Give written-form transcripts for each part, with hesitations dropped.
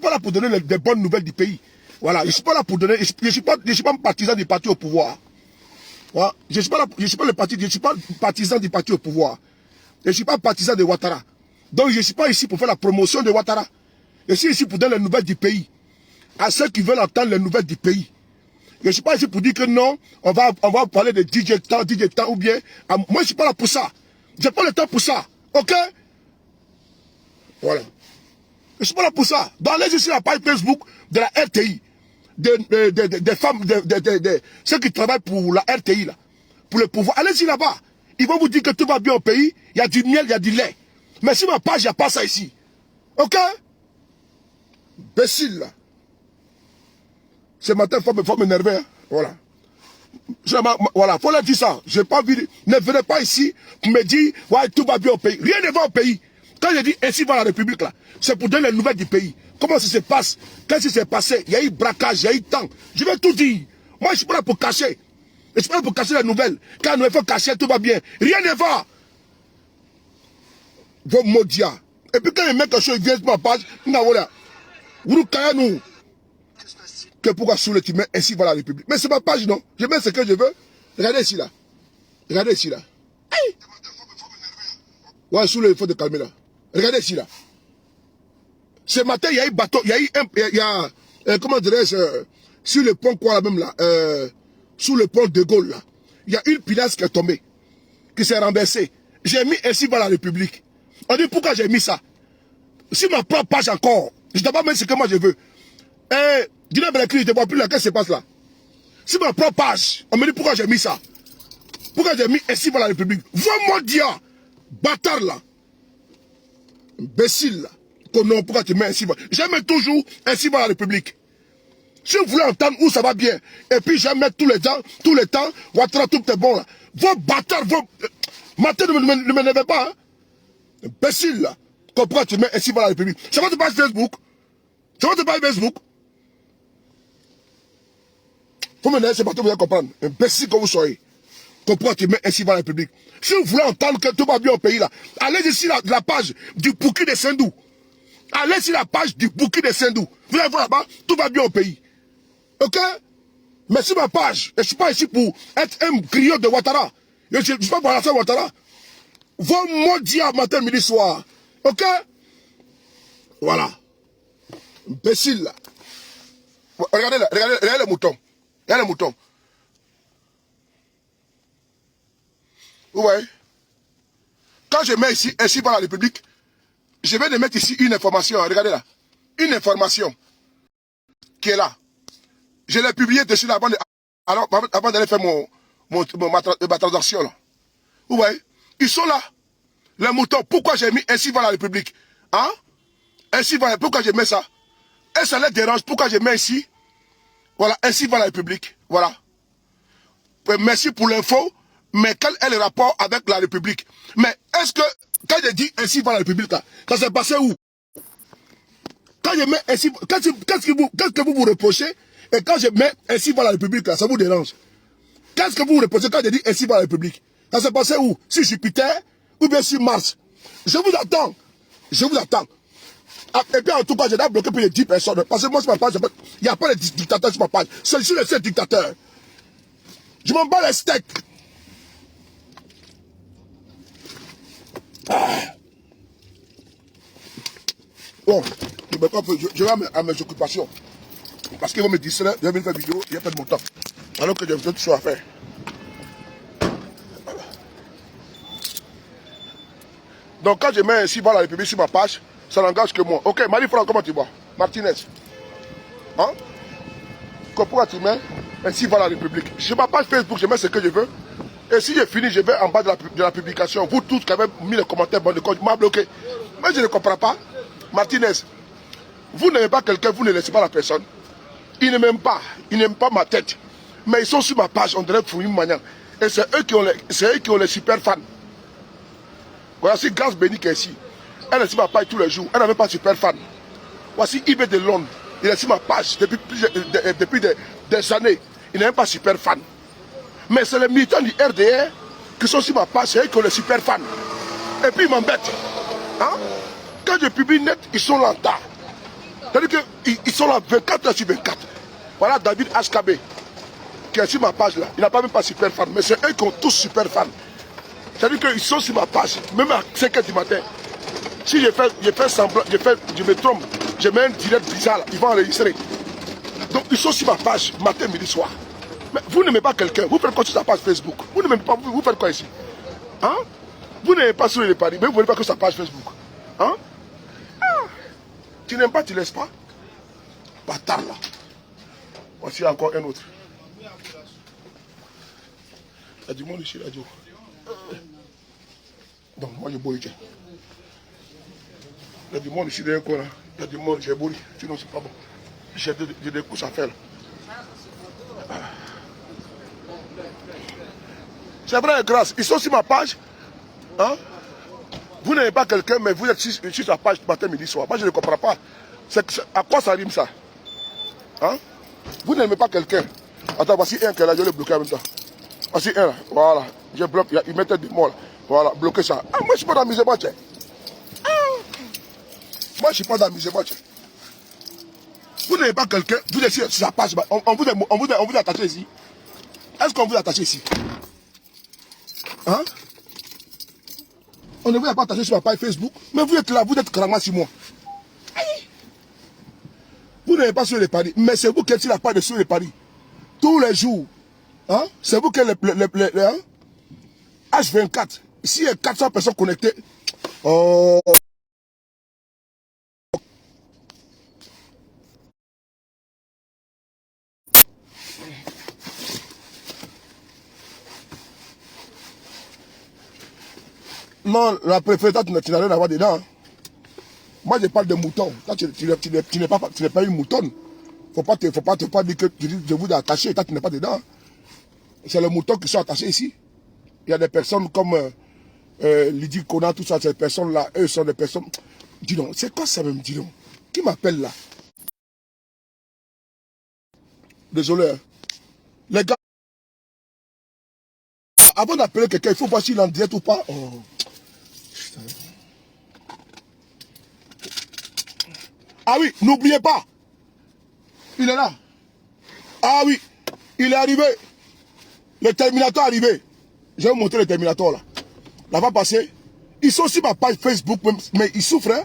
pas là pour donner des bonnes nouvelles du pays. Voilà, je ne suis pas là pour donner, je ne suis pas partisan du parti au pouvoir. Voilà. Je ne suis pas partisan du parti au pouvoir. Je ne suis pas partisan de Ouattara. Donc je ne suis pas ici pour faire la promotion de Ouattara. Je suis ici pour donner les nouvelles du pays. À ceux qui veulent entendre les nouvelles du pays. Je ne suis pas ici pour dire que non, on va parler de DJ temps ou bien. Moi je ne suis pas là pour ça. Je n'ai pas le temps pour ça. Ok? Voilà. Je ne suis pas là pour ça. Donc allez sur la page Facebook de la RTI. Des femmes, ceux qui travaillent pour la RTI, là, pour le pouvoir. Allez-y là-bas. Ils vont vous dire que tout va bien au pays. Il y a du miel, il y a du lait. Mais sur ma page, il n'y a pas ça ici. Ok? Imbécile, là. Ce matin, il faut m'énerver. Hein? Voilà. Voilà, faut leur dire ça. J'ai pas envie. Ne venez pas ici me dire, ouais, tout va bien au pays. Rien ne va au pays. Quand je dis ainsi va la République, là, c'est pour donner les nouvelles du pays. Comment ça se passe? Qu'est-ce qui s'est passé? Il y a eu braquage, il y a eu temps. Je vais tout dire. Moi, je suis pas là pour cacher. Je suis pas là pour cacher les nouvelles. Quand il faut cacher, tout va bien. Rien ne va. Vos maudias. Et puis quand les mecs, ils viennent sur ma page, vous nous que pourquoi sous le tu mets ainsi va la République. Mais c'est ma page, non? Je mets ce que je veux. Regardez ici, là. Regardez ici, là. Hey! Ouais, sous le, il faut te calmer, là. Regardez ici, là. Ce matin, il y a eu bateau, il y a comment dirais-je, sur le pont, quoi, là même, là, sous le pont de Gaulle, là. Il y a une pinasse qui est tombée, qui s'est renversée. J'ai mis ainsi va la République. On dit pourquoi j'ai mis ça? Si ma propre page encore, je ne dois pas mettre ce que moi je veux. Dis-le, je ne vois plus là, qu'est-ce qui se passe là? Si ma propre page, on me dit pourquoi j'ai mis ça? Pourquoi j'ai mis ainsi va la République? Vois-moi dire, bâtard là. Imbécile là. Non, pourquoi tu mets ainsi va? J'aime toujours ainsi va la République. Si vous voulez entendre où ça va bien, et puis j'aime mettre tous les temps, Ouattara, tout est bon là. Vos bâtards, Matin, ne m'énervez pas, hein. Imbécile là. Pourquoi tu mets ainsi va la République? C'est votre page Facebook. C'est votre page Facebook. Faut m'énerver, c'est pas tout, vous allez comprendre. Imbécile que vous soyez. Pourquoi tu mets ainsi va la République? Si vous voulez entendre que tout va bien au pays là, allez ici la page du Bouki de Sendou. Allez sur la page du Bouki de Sendou. Vous allez voir là-bas, tout va bien au pays. Ok? Mais sur ma page, je ne suis pas ici pour être un griot de Ouattara. Je ne suis pas pour la Ouattara. Vos maudits à matin, midi, soir. Ok? Voilà. Imbécile là. Regardez là, regardez les moutons. Regardez les moutons. Vous voyez? Quand je mets ici, ainsi va la République, je vais de mettre ici une information. Regardez là. Une information qui est là. Je l'ai publié dessus avant d'aller faire ma transaction. Là. Vous voyez? Ils sont là. Les moutons. Pourquoi j'ai mis ainsi va la République? Hein? Ainsi va la... Pourquoi je mets ça? Et ça les dérange. Pourquoi je mets ici? Voilà. Ainsi va la République. Voilà. Merci pour l'info. Mais quel est le rapport avec la République? Mais est-ce que, quand je dis ainsi va la République, là, ça s'est passé où? Quand je mets ainsi, qu'est-ce que vous reprochez? Et quand je mets ainsi va la République, là, ça vous dérange? Qu'est-ce que vous reprochez quand je dis ainsi va la République? Ça s'est passé où? Sur Jupiter ou bien sur Mars? Je vous attends. Je vous attends. Et puis en tout cas, je dois bloquer plus de 10 personnes. Parce que moi, sur ma page, il n'y a pas de dictateurs sur ma page. C'est sur les 7 dictateurs. Je m'en bats les steaks. Bon, je vais à mes occupations. Parce qu'ils vont me distraire, je vais venir faire une vidéo, il n'y a pas de mon temps. Alors que j'ai d'autres choses à faire. Donc quand je mets ainsi va la République sur ma page, ça n'engage que moi. Ok, Marie-France, comment tu vas? Martinez. Hein? Pourquoi tu mets ainsi va la République? Sur ma page Facebook, je mets ce que je veux. Et si j'ai fini, je vais en bas de la publication. Vous tous qui avez mis les commentaires, bon, vous m'avez bloqué. Mais je ne comprends pas. Martinez, vous n'aimez pas quelqu'un, vous ne laissez pas la personne. Ils ne m'aiment pas. Ils n'aiment pas ma tête. Mais ils sont sur ma page, on dirait Fouim Magnan. Et c'est eux qui ont les super fans. Voici Grâce Béni qui est ici. Elle est sur ma page tous les jours. Elle n'a même pas super fan. Voici IB de Londres. Il est sur ma page depuis des années. Il n'est même pas super fan. Mais c'est les militants du RDR qui sont sur ma page, c'est eux qui ont les super fans. Et puis ils m'embêtent. Hein? Quand je publie net, ils sont là en tas. C'est-à-dire qu'ils sont là 24 heures sur 24. Voilà David HKB, qui est sur ma page là. Il n'a pas même pas super fan, mais c'est eux qui ont tous super fan. C'est-à-dire qu'ils sont sur ma page, même à 5 h du matin. Si je fais semblant, je me trompe, je mets un direct bizarre, ils vont enregistrer. Donc ils sont sur ma page, matin, midi, soir. Mais vous n'aimez pas quelqu'un, vous faites quoi sur sa page Facebook? Vous n'aimez pas, vous faites quoi ici? Hein? Vous n'aimez pas sur les paris, mais vous ne voulez pas que sa page Facebook. Hein? Ah. Tu n'aimes pas, tu ne laisses pas? Bâtard là. Voici encore un autre. Il y a du monde ici, là, Joe. Donc moi je bois. Il y a du monde ici derrière quoi là. Il y a du monde, j'ai bourri. Sinon c'est pas bon. J'ai des couches à faire là. C'est vrai, grâce. Ils sont sur ma page. Hein? Vous n'aimez pas quelqu'un, mais vous êtes sur sa page matin, midi, soir. Moi je ne comprends pas. À quoi ça rime ça? Hein? Vous n'aimez pas quelqu'un. Attends, voici un qui est là, je l'ai bloqué en même temps. Voici un là. Voilà. Je bloque. Il mettait des mots là. Voilà, bloquez ça. Ah, moi je ne suis pas dans la misère, tiens. Moi je ne suis pas dans la misère, tiens. Vous n'avez pas quelqu'un, vous êtes sur sa page, on vous a attaché ici. Est-ce qu'on vous a attaché ici? Hein? On ne vous a pas attaché sur ma page Facebook, mais vous êtes là, vous êtes clairement sur moi. Vous n'avez pas sur les paris, mais c'est vous qui êtes sur la page de sur les paris. Tous les jours. Hein? C'est vous qui êtes hein? H24. S'il y a 400 personnes connectées, oh. Non, la préférence, tu n'as rien à voir dedans. Hein. Moi, je parle de mouton. Toi, tu n'es pas une moutonne. Faut pas dire que je vous ai attaché. Toi, tu n'es pas dedans. C'est les moutons qui sont attachés ici. Il y a des personnes comme Lydie Conan, tout ça, ces personnes-là, eux sont des personnes. Dis donc, c'est quoi ça même, dis donc? Qui m'appelle là? Désolé. Hein. Les gars, avant d'appeler quelqu'un, il faut voir s'il est en direct ou pas. Oh. Ah oui, n'oubliez pas. Il est là. Ah oui, il est arrivé. Le Terminator est arrivé. Je vais vous montrer le Terminator là. La va passer. Ils sont sur ma page Facebook, mais ils souffrent. Hein?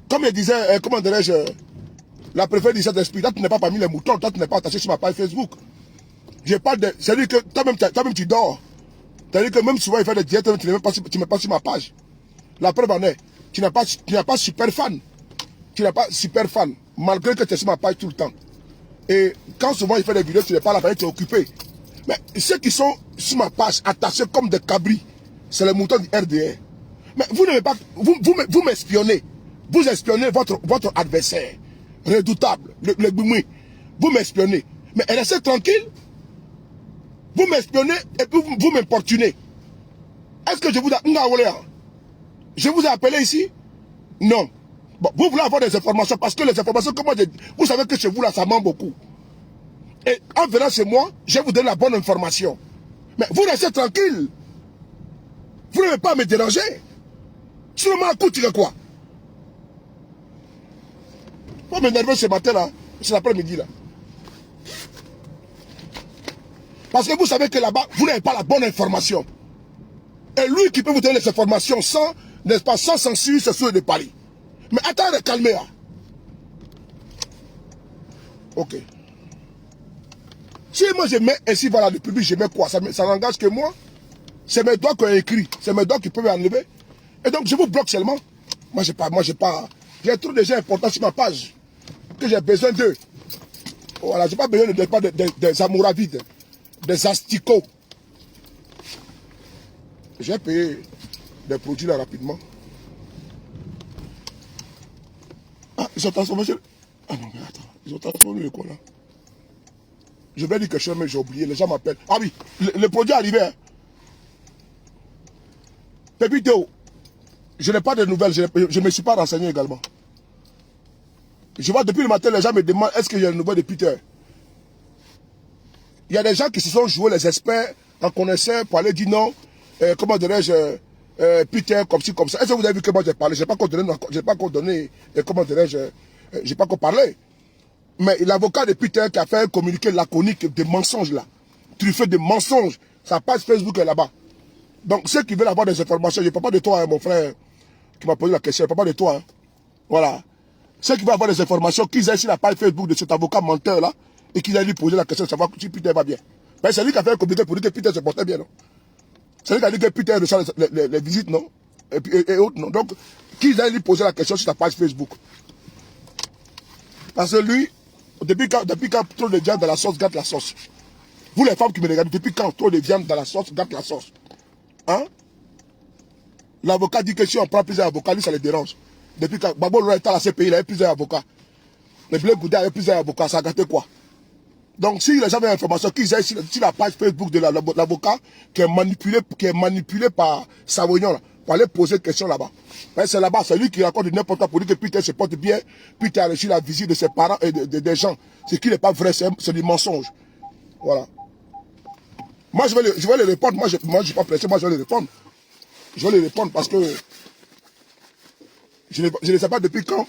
Comme il disait, comment dirais-je, la préfète disait d'esprit, toi tu n'es pas parmi les moutons, toi tu n'es pas attaché sur ma page Facebook. Je parle de. C'est-à-dire que toi-même tu dors. C'est-à-dire que même souvent il fait des diètes, tu n'es pas sur ma page. La preuve en est, tu n'es pas super fan. Tu n'es pas super fan, malgré que tu es sur ma page tout le temps. Et quand souvent il fait des vidéos, tu n'es pas là, tu es occupé. Mais ceux qui sont sur ma page, attachés comme des cabris, c'est les moutons du RDR. Mais vous n'avez pas. Vous m'espionnez. Vous espionnez votre adversaire. Redoutable, le Boumoui. Vous m'espionnez. Mais restez tranquille. Vous m'espionnez et puis vous m'importunez. Est-ce que je vous ai appelé ici? Non. Bon, vous voulez avoir des informations parce que les informations que moi, vous savez que chez vous là, ça ment beaucoup. Et en venant chez moi, je vais vous donner la bonne information. Mais vous restez tranquille. Vous n'avez pas à me déranger. Seulement à coup, tu fais quoi? Vous m'énervez ce matin là, c'est l'après-midi là. Parce que vous savez que là-bas, vous n'avez pas la bonne information. Et lui qui peut vous donner les informations sans, n'est-ce pas, sans censure, c'est sûr de Paris. Mais attends de calmer là. Ok. Si moi je mets ainsi, voilà, le public, je mets quoi? Ça n'engage que moi. C'est mes doigts qui ont écrit. C'est mes doigts qui peuvent enlever. Et donc je vous bloque seulement. Moi j'ai pas. J'ai trop de gens importants sur ma page. Que j'ai besoin d'eux. Voilà, j'ai pas besoin des amouravides. Des asticots. J'ai payé des produits là rapidement. Ah, ils ont transformé. Ah non, mais attends. Ils ont transformé le quoi là? Je vais dire quelque chose, mais j'ai oublié. Les gens m'appellent. Ah oui, le produit est arrivé. Hein. Pépito, je n'ai pas de nouvelles. Je ne me suis pas renseigné également. Je vois depuis le matin, les gens me demandent est-ce que j'ai une nouvelle de Peter. Il y a des gens qui se sont joués les experts en connaissant pour aller dire non. Comment dirais-je, Peter, comme ci, comme ça. Est-ce que vous avez vu que moi j'ai parlé? Je n'ai pas encore donné, comment dirais-je, je n'ai pas encore parlé. Mais l'avocat de Peter qui a fait un communiqué laconique de mensonges là, truffé de mensonges, sa page Facebook est là-bas. Donc ceux qui veulent avoir des informations, je ne parle pas de toi, hein, mon frère, qui m'a posé la question, je ne parle pas de toi. Hein. Voilà. Ceux qui veulent avoir des informations, qu'ils aient sur la page Facebook de cet avocat menteur là, et qu'ils aient lui poser la question de savoir si Peter va bien. Mais c'est lui qui a fait un communiqué pour dire que Peter se portait bien, non? C'est lui qui a dit que Peter reçoit les visites, non? Et autres, non? Donc, qu'ils aient lui poser la question sur sa page Facebook. Parce que lui, depuis quand trop de viande dans la sauce gâte la sauce. Vous les femmes qui me regardez, depuis quand trop de viande dans la sauce gâte la sauce? Hein? L'avocat dit que si on prend plusieurs avocats, lui ça les dérange. Depuis quand Babo Lora est à la CPI, il avait plusieurs avocats. Le Blé Gouda avait plusieurs avocats, ça a gâté quoi? Donc si les gens avaient l'information qu'ils aient sur la page Facebook de l'avocat qui est manipulé par Savoignon, pour aller poser des questions là-bas. C'est là-bas, c'est lui qui raconte n'importe quoi pour dire que Peter se porte bien, Peter a reçu la visite de ses parents et des gens. Ce qui n'est pas vrai, c'est du mensonge. Voilà. Moi je vais les répondre, moi je ne suis pas pressé, moi je vais les répondre. Je vais les répondre parce que je ne sais pas depuis quand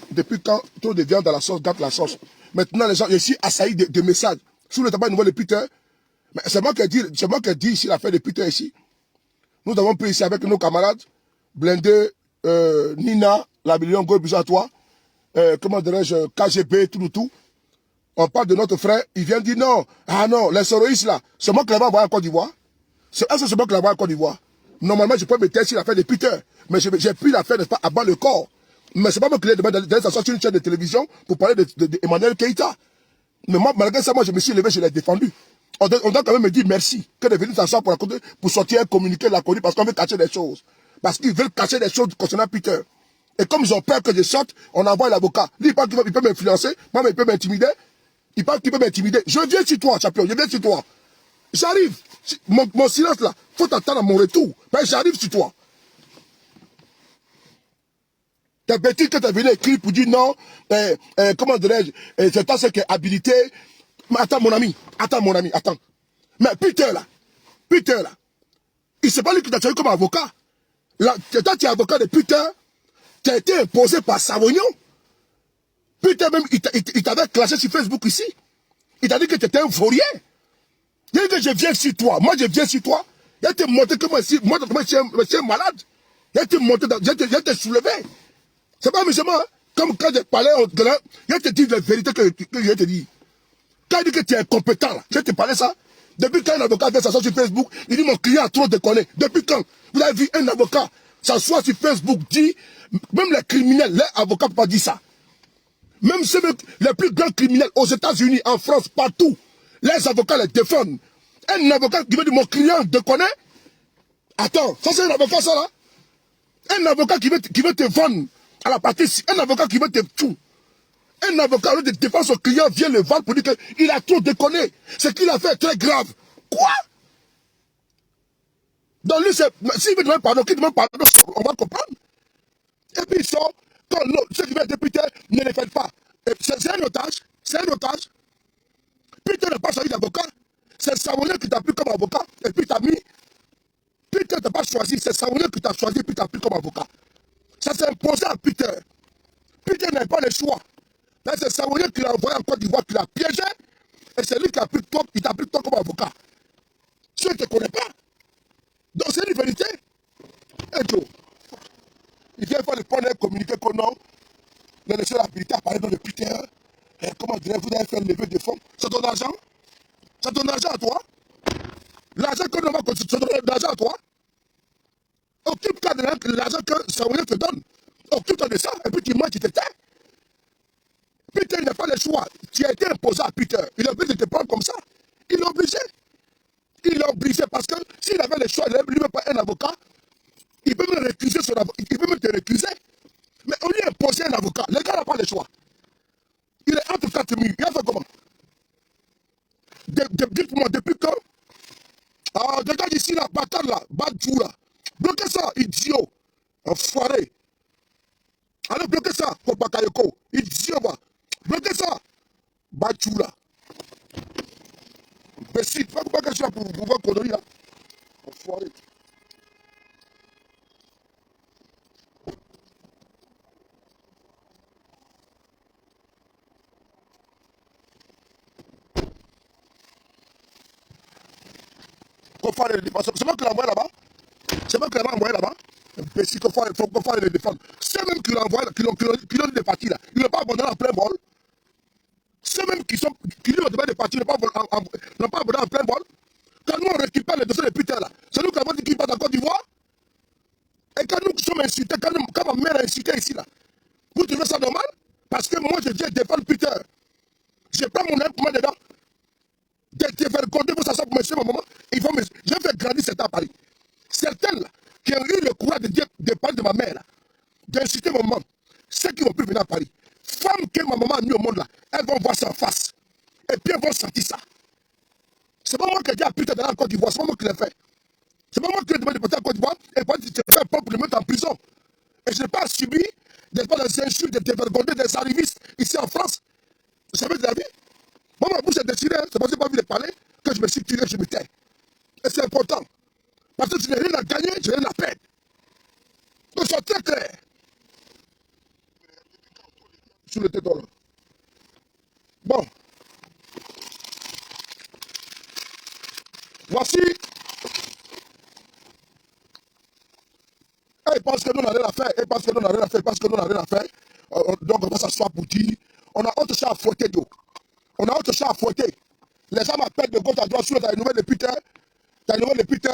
trop de viande dans la sauce gâte la sauce. Maintenant les gens, je suis assailli de messages. Sous le tabac nouveau de Peter, mais c'est moi qui dis ici l'affaire de Peter ici. Nous avons pris ici avec nos camarades, Blindé, Nina, la million, gros bisous à toi, comment dirais-je, KGB, tout. On parle de notre frère, il vient dire non, ah non, les soroïstes là, c'est moi qui l'avais envoyé en Côte d'Ivoire. C'est moi qui l'avais envoyé en Côte d'Ivoire. Normalement, je peux me taire sur l'affaire de Peter, mais j'ai pris l'affaire, n'est-ce pas, à bas le corps. Mais c'est pas moi qui l'ai demandé d'aller s'asseoir sur une chaîne de télévision pour parler de Emmanuel Keïta. Mais moi, malgré ça, moi, je me suis levé, je l'ai défendu. On doit quand même me dire merci que de venir s'asseoir pour sortir un communiqué laconique parce qu'on veut cacher des choses. Parce qu'ils veulent cacher des choses concernant Peter. Et comme ils ont peur que je sorte, on envoie l'avocat. Lui, il pense qu'il peut m'influencer, moi, il peut m'intimider. Il pense qu'il peut m'intimider. Je viens sur toi, champion, je viens sur toi. J'arrive. Mon silence là, faut t'attendre à mon retour. Mais j'arrive sur toi. T'es bêtise que tu es venu écrire pour dire non, comment dirais-je, c'est toi ce qui est habilité. Mais attends mon ami, attends. Mais Peter là, il sait pas lui qui t'a choisi comme avocat. Là, toi tu es avocat de Peter, tu as été imposé par Savognon. Peter même, il t'avait classé sur Facebook ici. Il t'a dit que tu étais un vaurien. Il a dit que je viens sur toi, moi je viens sur toi. Il a été montré que moi je suis un malade. Il a été montré, il a été soulevé. C'est pas amusement, hein? Comme quand je parlais au gars, il te dit la vérité que je te dis. Quand il dit que tu es incompétent, là, je te parlais ça. Depuis quand un avocat fait s'asseoir sur Facebook, il dit mon client a trop déconné. Depuis quand vous avez vu un avocat s'asseoir sur Facebook, dit, même les criminels, les avocats ne peuvent pas dire ça. Même ceux les plus grands criminels aux États-Unis, en France, partout, les avocats les défendent. Un avocat qui veut dire mon client déconne. Attends, ça c'est un avocat ça là? Un avocat qui veut te vendre à la partie, un avocat qui veut te tout. Un avocat de défense son client vient le vendre pour dire qu'il a trop déconné. Ce qu'il a fait est très grave. Quoi? Donc lui, s'il veut demander pardon, qu'il demande pardon, on va comprendre. Et puis il sort, quand ceux qui veulent être députés ne les faites pas. C'est un otage, Peter n'a pas choisi d'avocat. C'est Savonnier qui t'a pris comme avocat, et puis t'as mis. Peter t'a pas choisi, c'est Savonnier qui t'a choisi, puis t'as pris comme avocat. Ça s'est imposé à Peter. Peter n'a pas le choix. Là, c'est Savonnier qui l'a envoyé en Côte d'Ivoire, qui l'a piégé, et c'est lui qui a pris toi, il t'a pris toi comme avocat. Tu ne te connais pas. Donc c'est une vérité. Et Joe, il vient faire le point d'un communiqué qu'on a, le laisser l'habilité à parler dans le Peter. Et comment dire, vous avez fait le lever de fonds. C'est ton argent? C'est ton argent à toi? L'argent qu'on va construire, c'est ton argent à toi? Occupe-toi de l'argent que Savonnier te donne. Occupe-toi de ça, et puis tu manges, tu te tais. Peter n'a pas le choix. Tu as été imposé à Peter. Il est obligé de te prendre comme ça. Il est obligé. Il est obligé parce que s'il avait le choix, il ne lui pas un avocat, il peut me récuser son avocat. Il peut me te récuser. Mais on lui a imposé un avocat. Le gars n'a pas le choix. Il est entre quatre murs. Il a fait comment? Dites-moi, depuis quand? Ah, regarde ici, là, bâtard là, Badjou là. Bloquez ça, idiot. Enfoiré. Allez, bloquez ça, pour Bakayoko. Idiot, va. Bloquez ça. Badjou là. Imbécile, pas que je suis là pour voir conneries là. Enfoiré. faire les défenseurs. C'est moi qui l'ai envoyé là-bas. C'est moi qui l'ai envoyé là-bas. Mais s'il faut faire les défendre. C'est même qui l'ont envoyé, qui l'ont des parties là. Ils n'ont pas abandonné en plein vol. C'est même qui lui ont demandé des parties, n'ont pas abandonné en plein vol. Quand nous on récupère les dossiers de putain là, c'est nous qui avons dit qu'ils partent en Côte d'Ivoire. Et quand nous sommes insultés, quand ma mère a insulté ici là, vous trouvez ça normal? Parce que moi je viens défendre Peter. Je prends mon impôt dedans. De te faire compter pour s'asseoir pour monsieur, ma maman. Je vais faire grandir cet à Paris. Certaines là, qui ont eu le courage de parler de ma mère, d'insulter ma maman, ceux qui vont plus venir à Paris. Femmes que ma maman a mis au monde là, elles vont voir ça en face. Et puis elles vont sentir ça. C'est pas moi qui ai dit à Peter d'aller en Côte d'Ivoire, c'est pas moi qui l'ai fait. C'est pas moi qui ai demandé de partir en Côte d'Ivoire et puis tu te fais peur pour le mettre en prison. Et je n'ai pas subi des insultes, des dévergondés, des arrivistes ici en France. Vous savez de la vie? Moi, ma bouche est déchirée, c'est parce que je n'ai pas envie de parler que je me suis tiré, je me tais. Et c'est important. Parce que je n'ai rien à gagner, je n'ai rien à perdre. Donc, c'est très clair. Sur le téton là. Bon. Voici. Et parce que nous n'avons rien à faire, et parce que nous n'avons rien à faire, parce que nous n'avons rien à faire, donc on va s'asseoir pour dire, on a autre chose à fouetter d'eau. On a autre chose à fouetter. Les gens m'appellent de gauche à droite, sur les nouvelles de Peter. T'as une nouvelle de Peter.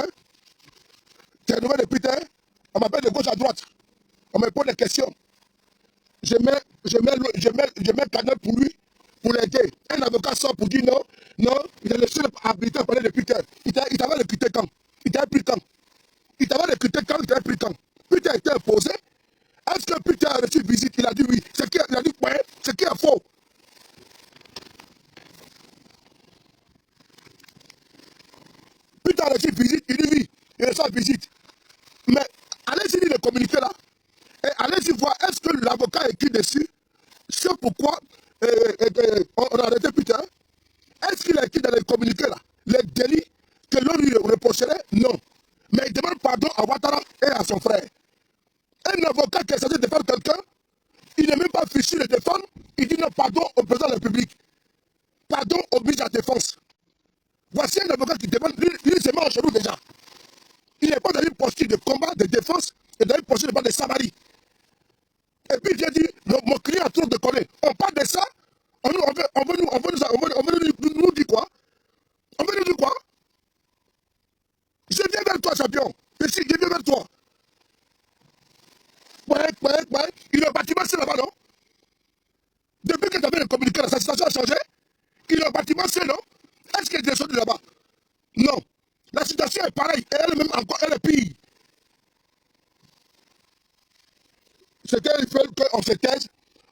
T'as une nouvelle de Peter. On m'appelle de gauche à droite. On me pose des questions. Je mets cadenas pour lui, pour l'aider. Un avocat sort pour dire non, non, il est le seul habilité à parler de Peter. Il t'avait recruté quand? Il t'avait pris quand? Il t'avait recruté quand? Il t'avait pris quand? Peter a été imposé. Est-ce que Peter a reçu visite? Il a dit oui. Il a dit ouais, ce qui est faux. Peter a reçu visite, il dit oui, il reçoit visite. Mais allez-y lire le communiqué là. Et allez-y voir, est-ce que l'avocat écrit dessus? C'est pourquoi on a arrêté Peter. Est-ce qu'il a écrit dans le communiqué là les délits que l'on lui reprocherait? Non. Mais il demande pardon à Ouattara et à son frère. Un avocat qui est censé défendre quelqu'un, il n'est même pas fichu de défendre, il dit non, pardon au président de la République. Pardon au ministre de la Défense. Voici un avocat qui demande, lui il se met en genoux déjà. Il n'est pas dans une posture de combat, de défense, et dans une posture de combat de Samari. Et puis j'ai dit, mon client a trop de connaître. On parle de ça, on veut nous dire quoi? On veut nous dire quoi? Je viens vers toi, champion. Ici, je viens vers toi. Il y a un bâtiment, c'est là-bas, non? Depuis que tu avais le communiqué, la situation a changé. Il y a un bâtiment, c'est non? Est-ce qu'il y a des choses là-bas? Non. La situation est pareille. Et elle-même encore, elle est pire. C'est qu'il faut qu'on se taise.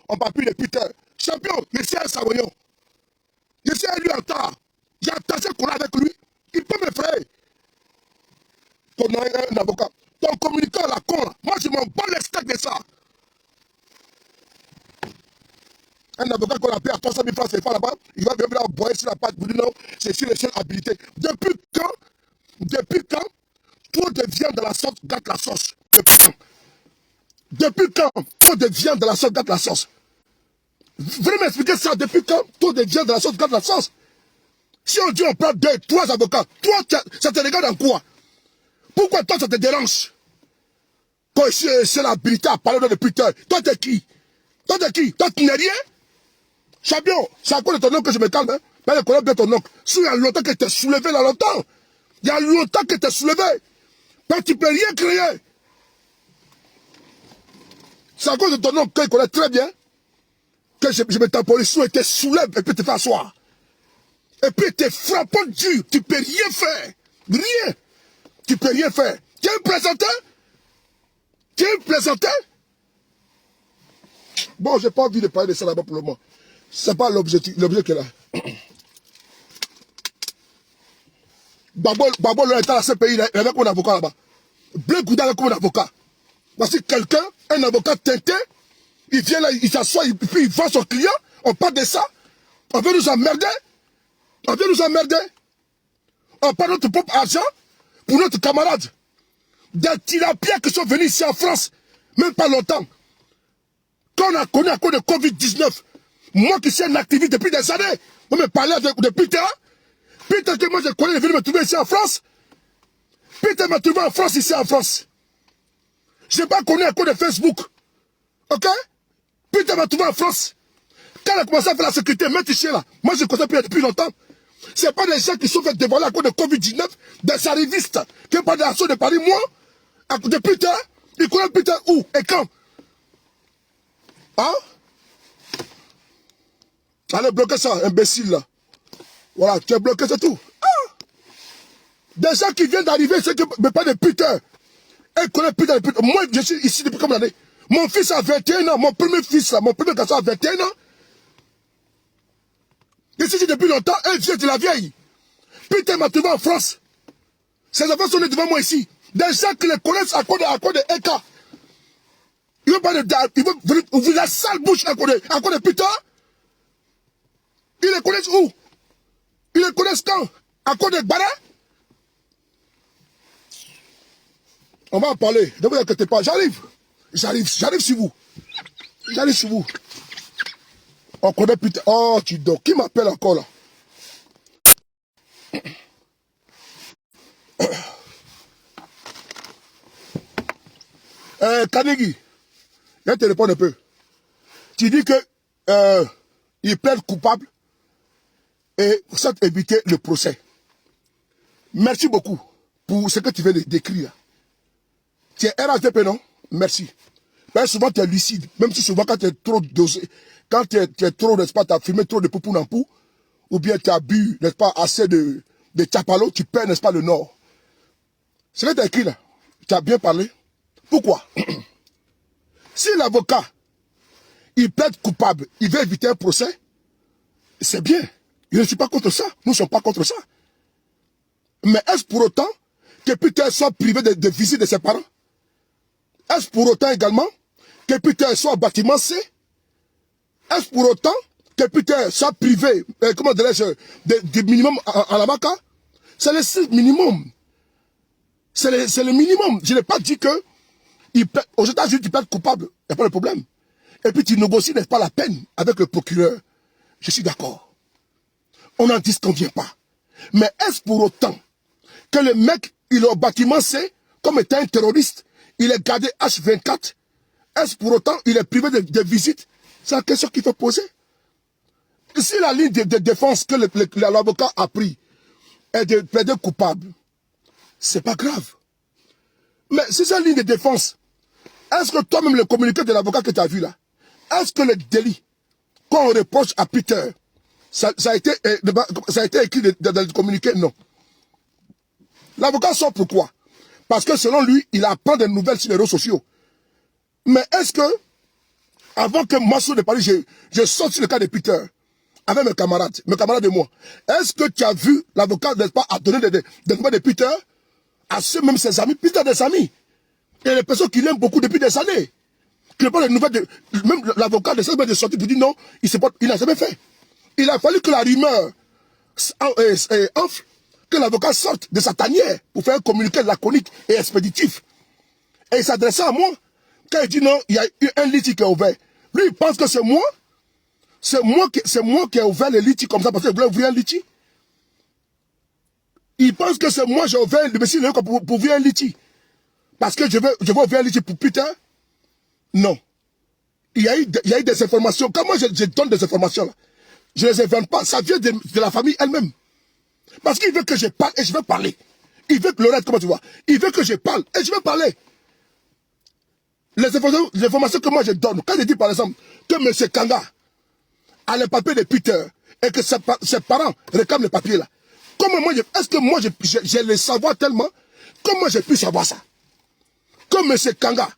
On ne parle plus de putain. Champion, je suis un Savoyon. Je suis lui en retard. J'ai attaché qu'on a avec lui. Il peut me frayer. Ton un avocat. Ton communicant, la con, là. Moi, je m'en bats les steaks de ça. Un avocat qu'on a payé à 300 000 francs CFA là-bas, il va venir boire sur la patte pour dire non, c'est sur les seules habilités. Depuis quand trop de viande dans la sauce gâte la sauce? Depuis quand trop de viande dans la sauce gâte la sauce? Venez m'expliquer ça. Depuis quand trop de viande dans la sauce gâte la sauce? Si on dit on prend 2, 3 avocats, toi, ça te regarde en quoi? Pourquoi toi, ça te dérange? Quand c'est l'habilité à parler de putain, toi, t'es qui? Toi, tu n'es rien? Champion, c'est à cause de ton oncle que je me calme, hein? Mais je connais bien ton oncle. Il y a longtemps que tu t'es soulevé là longtemps. Il y a longtemps que tu t'es soulevé. Mais tu ne peux rien créer. C'est à cause de ton oncle qu'il connaît très bien que je me temporise et te soulève et puis te fais asseoir. Et puis tu es frappant dur. Tu ne peux rien faire. Rien. Tu ne peux rien faire. Tu es un plaisantin? Tu es un plaisantin? Bon, je n'ai pas envie de parler de ça là-bas pour le moment. Ce n'est pas l'objectif qui est là. Babo, le état à ce pays, il avait comme un avocat là-bas. Blé Gouda avait comme un avocat. Parce que quelqu'un, un avocat teinté, il vient là, il s'assoit, puis il vend son client, on parle de ça. On veut nous emmerder. On veut nous emmerder. On parle de notre propre argent pour notre camarade. Des tirapiens qui sont venus ici en France, même pas longtemps. Quand on a connu à cause de Covid-19, moi qui suis un activiste depuis des années, on me parlait de Peter. Peter que moi je connais, il est venu me trouver ici en France. Peter m'a trouvé en France, ici en France. Je n'ai pas connu à cause de Facebook. Ok? Peter m'a trouvé en France. Quand elle a commencé à faire la sécurité, mettre ici là, moi je connais depuis longtemps. Ce n'est pas des gens qui sont fait dévoiler à cause de Covid-19, des arrivistes qui ont pas de l'assaut de Paris. Moi, à cause de Peter, il connaît Peter où et quand? Hein? Allez, bloquer ça, imbécile là. Voilà, tu es bloqué, c'est tout. Ah! Des gens qui viennent d'arriver, ceux qui me parlent de Peter. Elle connaît Peter depuis. Moi, je suis ici depuis combien d'années? Mon fils a 21 ans, mon premier fils, là, mon premier garçon a 21 ans. Ici depuis longtemps, un vieux de la vieille. Peter m'a trouvé en France. Ses enfants sont nés devant moi ici. Des gens qui les connaissent à cause de Eka. Ils veulent pas de. Ils veulent ouvrir la sale bouche à cause de Peter. Ils les connaissent où? Ils les connaissent quand? À cause de Bara? On va en parler. Ne vous inquiétez pas. J'arrive sur vous. J'arrive sur vous. On connaît Peter. Oh, tu dors. Qui m'appelle encore là? Kanegi, je te réponds un peu. Tu dis que il plaide coupable et ça éviter le procès. Merci beaucoup pour ce que tu viens de décrire. Tu es RHDP, non? Merci. Mais souvent tu es lucide, même si souvent quand tu es trop dosé, quand tu es trop, n'est-ce pas, tu as fumé trop de poupou nampou, ou bien tu as bu, n'est-ce pas, assez de chapalo, tu perds, n'est-ce pas, le nord. Ce que tu as écrit là, tu as bien parlé. Pourquoi? Si l'avocat, il plaide coupable, il veut éviter un procès, c'est bien. Je ne suis pas contre ça. Nous ne sommes pas contre ça. Mais est-ce pour autant que Peter soit privé de visite de ses parents? Est-ce pour autant également que Peter soit au bâtiment C? Est-ce pour autant que Peter soit privé, comment dirais-je, du minimum à la Maca? C'est le minimum. C'est le minimum. Je n'ai pas dit que aux États-Unis, tu peux être coupable. Il n'y a pas de problème. Et puis tu négocies, n'est-ce pas, la peine avec le procureur. Je suis d'accord. On n'en disconvient pas. Mais est-ce pour autant que le mec, il est au bâtiment C, comme étant un terroriste, il est gardé H24? Est-ce pour autant il est privé de visite? C'est la question qu'il faut poser. Si la ligne de défense que l'avocat a pris est de plaider coupable, c'est pas grave. Mais si c'est la ligne de défense, est-ce que toi-même le communiqué de l'avocat que tu as vu là, est-ce que le délit qu'on reproche à Peter, ça a été écrit dans le communiqué? Non. L'avocat sort pourquoi? Parce que selon lui, il apprend des nouvelles sur les réseaux sociaux. Mais est-ce que, avant que moi, sur le Paris, je sorte sur le cas de Peter, avec mes camarades et moi, est-ce que tu as vu l'avocat, n'est-ce pas, à donner des nouvelles de Peter à ceux, même ses amis? Peter des amis. Et les personnes qui l'aiment beaucoup depuis des années. Qui n'ont pas les nouvelles de... Même l'avocat de de sortir pour dire non, il n'a jamais fait. Il a fallu que la rumeur enfle, que l'avocat sorte de sa tanière pour faire un communiqué laconique et expéditif. Et il s'adressait à moi. Quand il dit non, il y a eu un litige qui est ouvert. Lui, il pense que c'est moi. C'est moi qui ai ouvert le litige comme ça parce que je voulais ouvrir un litige. Il pense que c'est moi, j'ai ouvert le monsieur pour ouvrir un litige. Parce que je veux ouvrir un litige pour Peter. Non. Il y a eu des informations. Quand moi je donne des informations là, je ne les invente pas. Ça vient de la famille elle-même. Parce qu'il veut que je parle et je vais parler. Il veut que Lorette, comment tu vois? Il veut que je parle et je vais parler. Les informations que moi je donne, quand je dis par exemple que M. Kanga a le papier de Peter et que ses parents réclament le papier là, comment moi, est-ce que moi j'ai le savoir tellement? Comment j'ai pu savoir ça? Comme M. Kanga,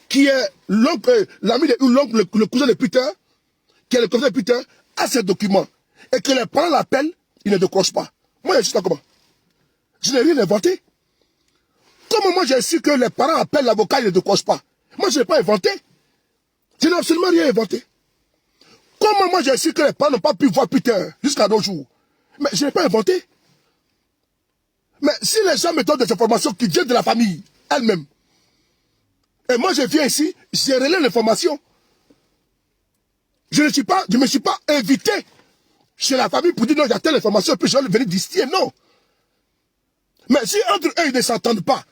qui est l'oncle, l'ami de l'oncle, le cousin de Peter, qui est le cousin de Peter, a ces documents, et que les parents l'appellent, il ne décroche pas. Moi, je suis là comment? Je n'ai rien inventé. Comment moi j'ai su que les parents appellent l'avocat, il ne décroche pas? Moi, je n'ai pas inventé. Je n'ai absolument rien inventé. Comment moi j'ai su que les parents n'ont pas pu voir Peter jusqu'à nos jours? Mais je n'ai pas inventé. Mais si les gens me donnent des informations qui viennent de la famille elle-même, et moi je viens ici, j'ai relayé l'information. Je ne me suis pas invité chez la famille pour dire non, il y a telle information, puis je vais venir distiller, non. Mais si entre eux, ils ne s'entendent pas,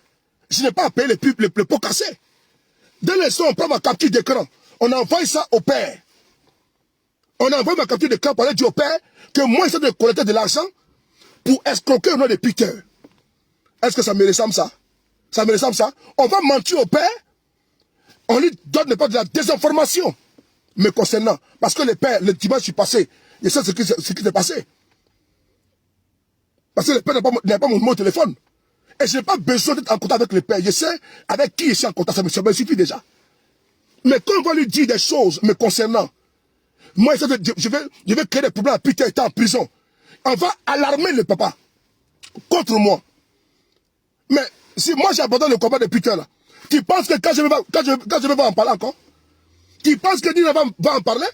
je n'ai pas à payer les pots cassés. Dès l'instant, on prend ma capture d'écran. On envoie ça au père. On envoie ma capture d'écran pour aller dire au père que moi, j'essaie de collecter de l'argent pour escroquer au nom de Peter. Est-ce que ça me ressemble ça? Ça me ressemble ça? On va mentir au père. On lui donne pas de la désinformation. Me concernant. Parce que le père, le dimanche passé, je sais ce qui s'est passé. Parce que le père n'a pas mon numéro de téléphone. Et je n'ai pas besoin d'être en contact avec le père. Je sais avec qui je suis en contact. Ça me suffit déjà. Mais quand on va lui dire des choses me concernant, moi, je vais créer des problèmes à Peter étant en prison. On va alarmer le papa contre moi. Mais si moi j'abandonne le combat de Peter là, tu penses que quand je vais en parler encore, tu penses que Dina va en parler?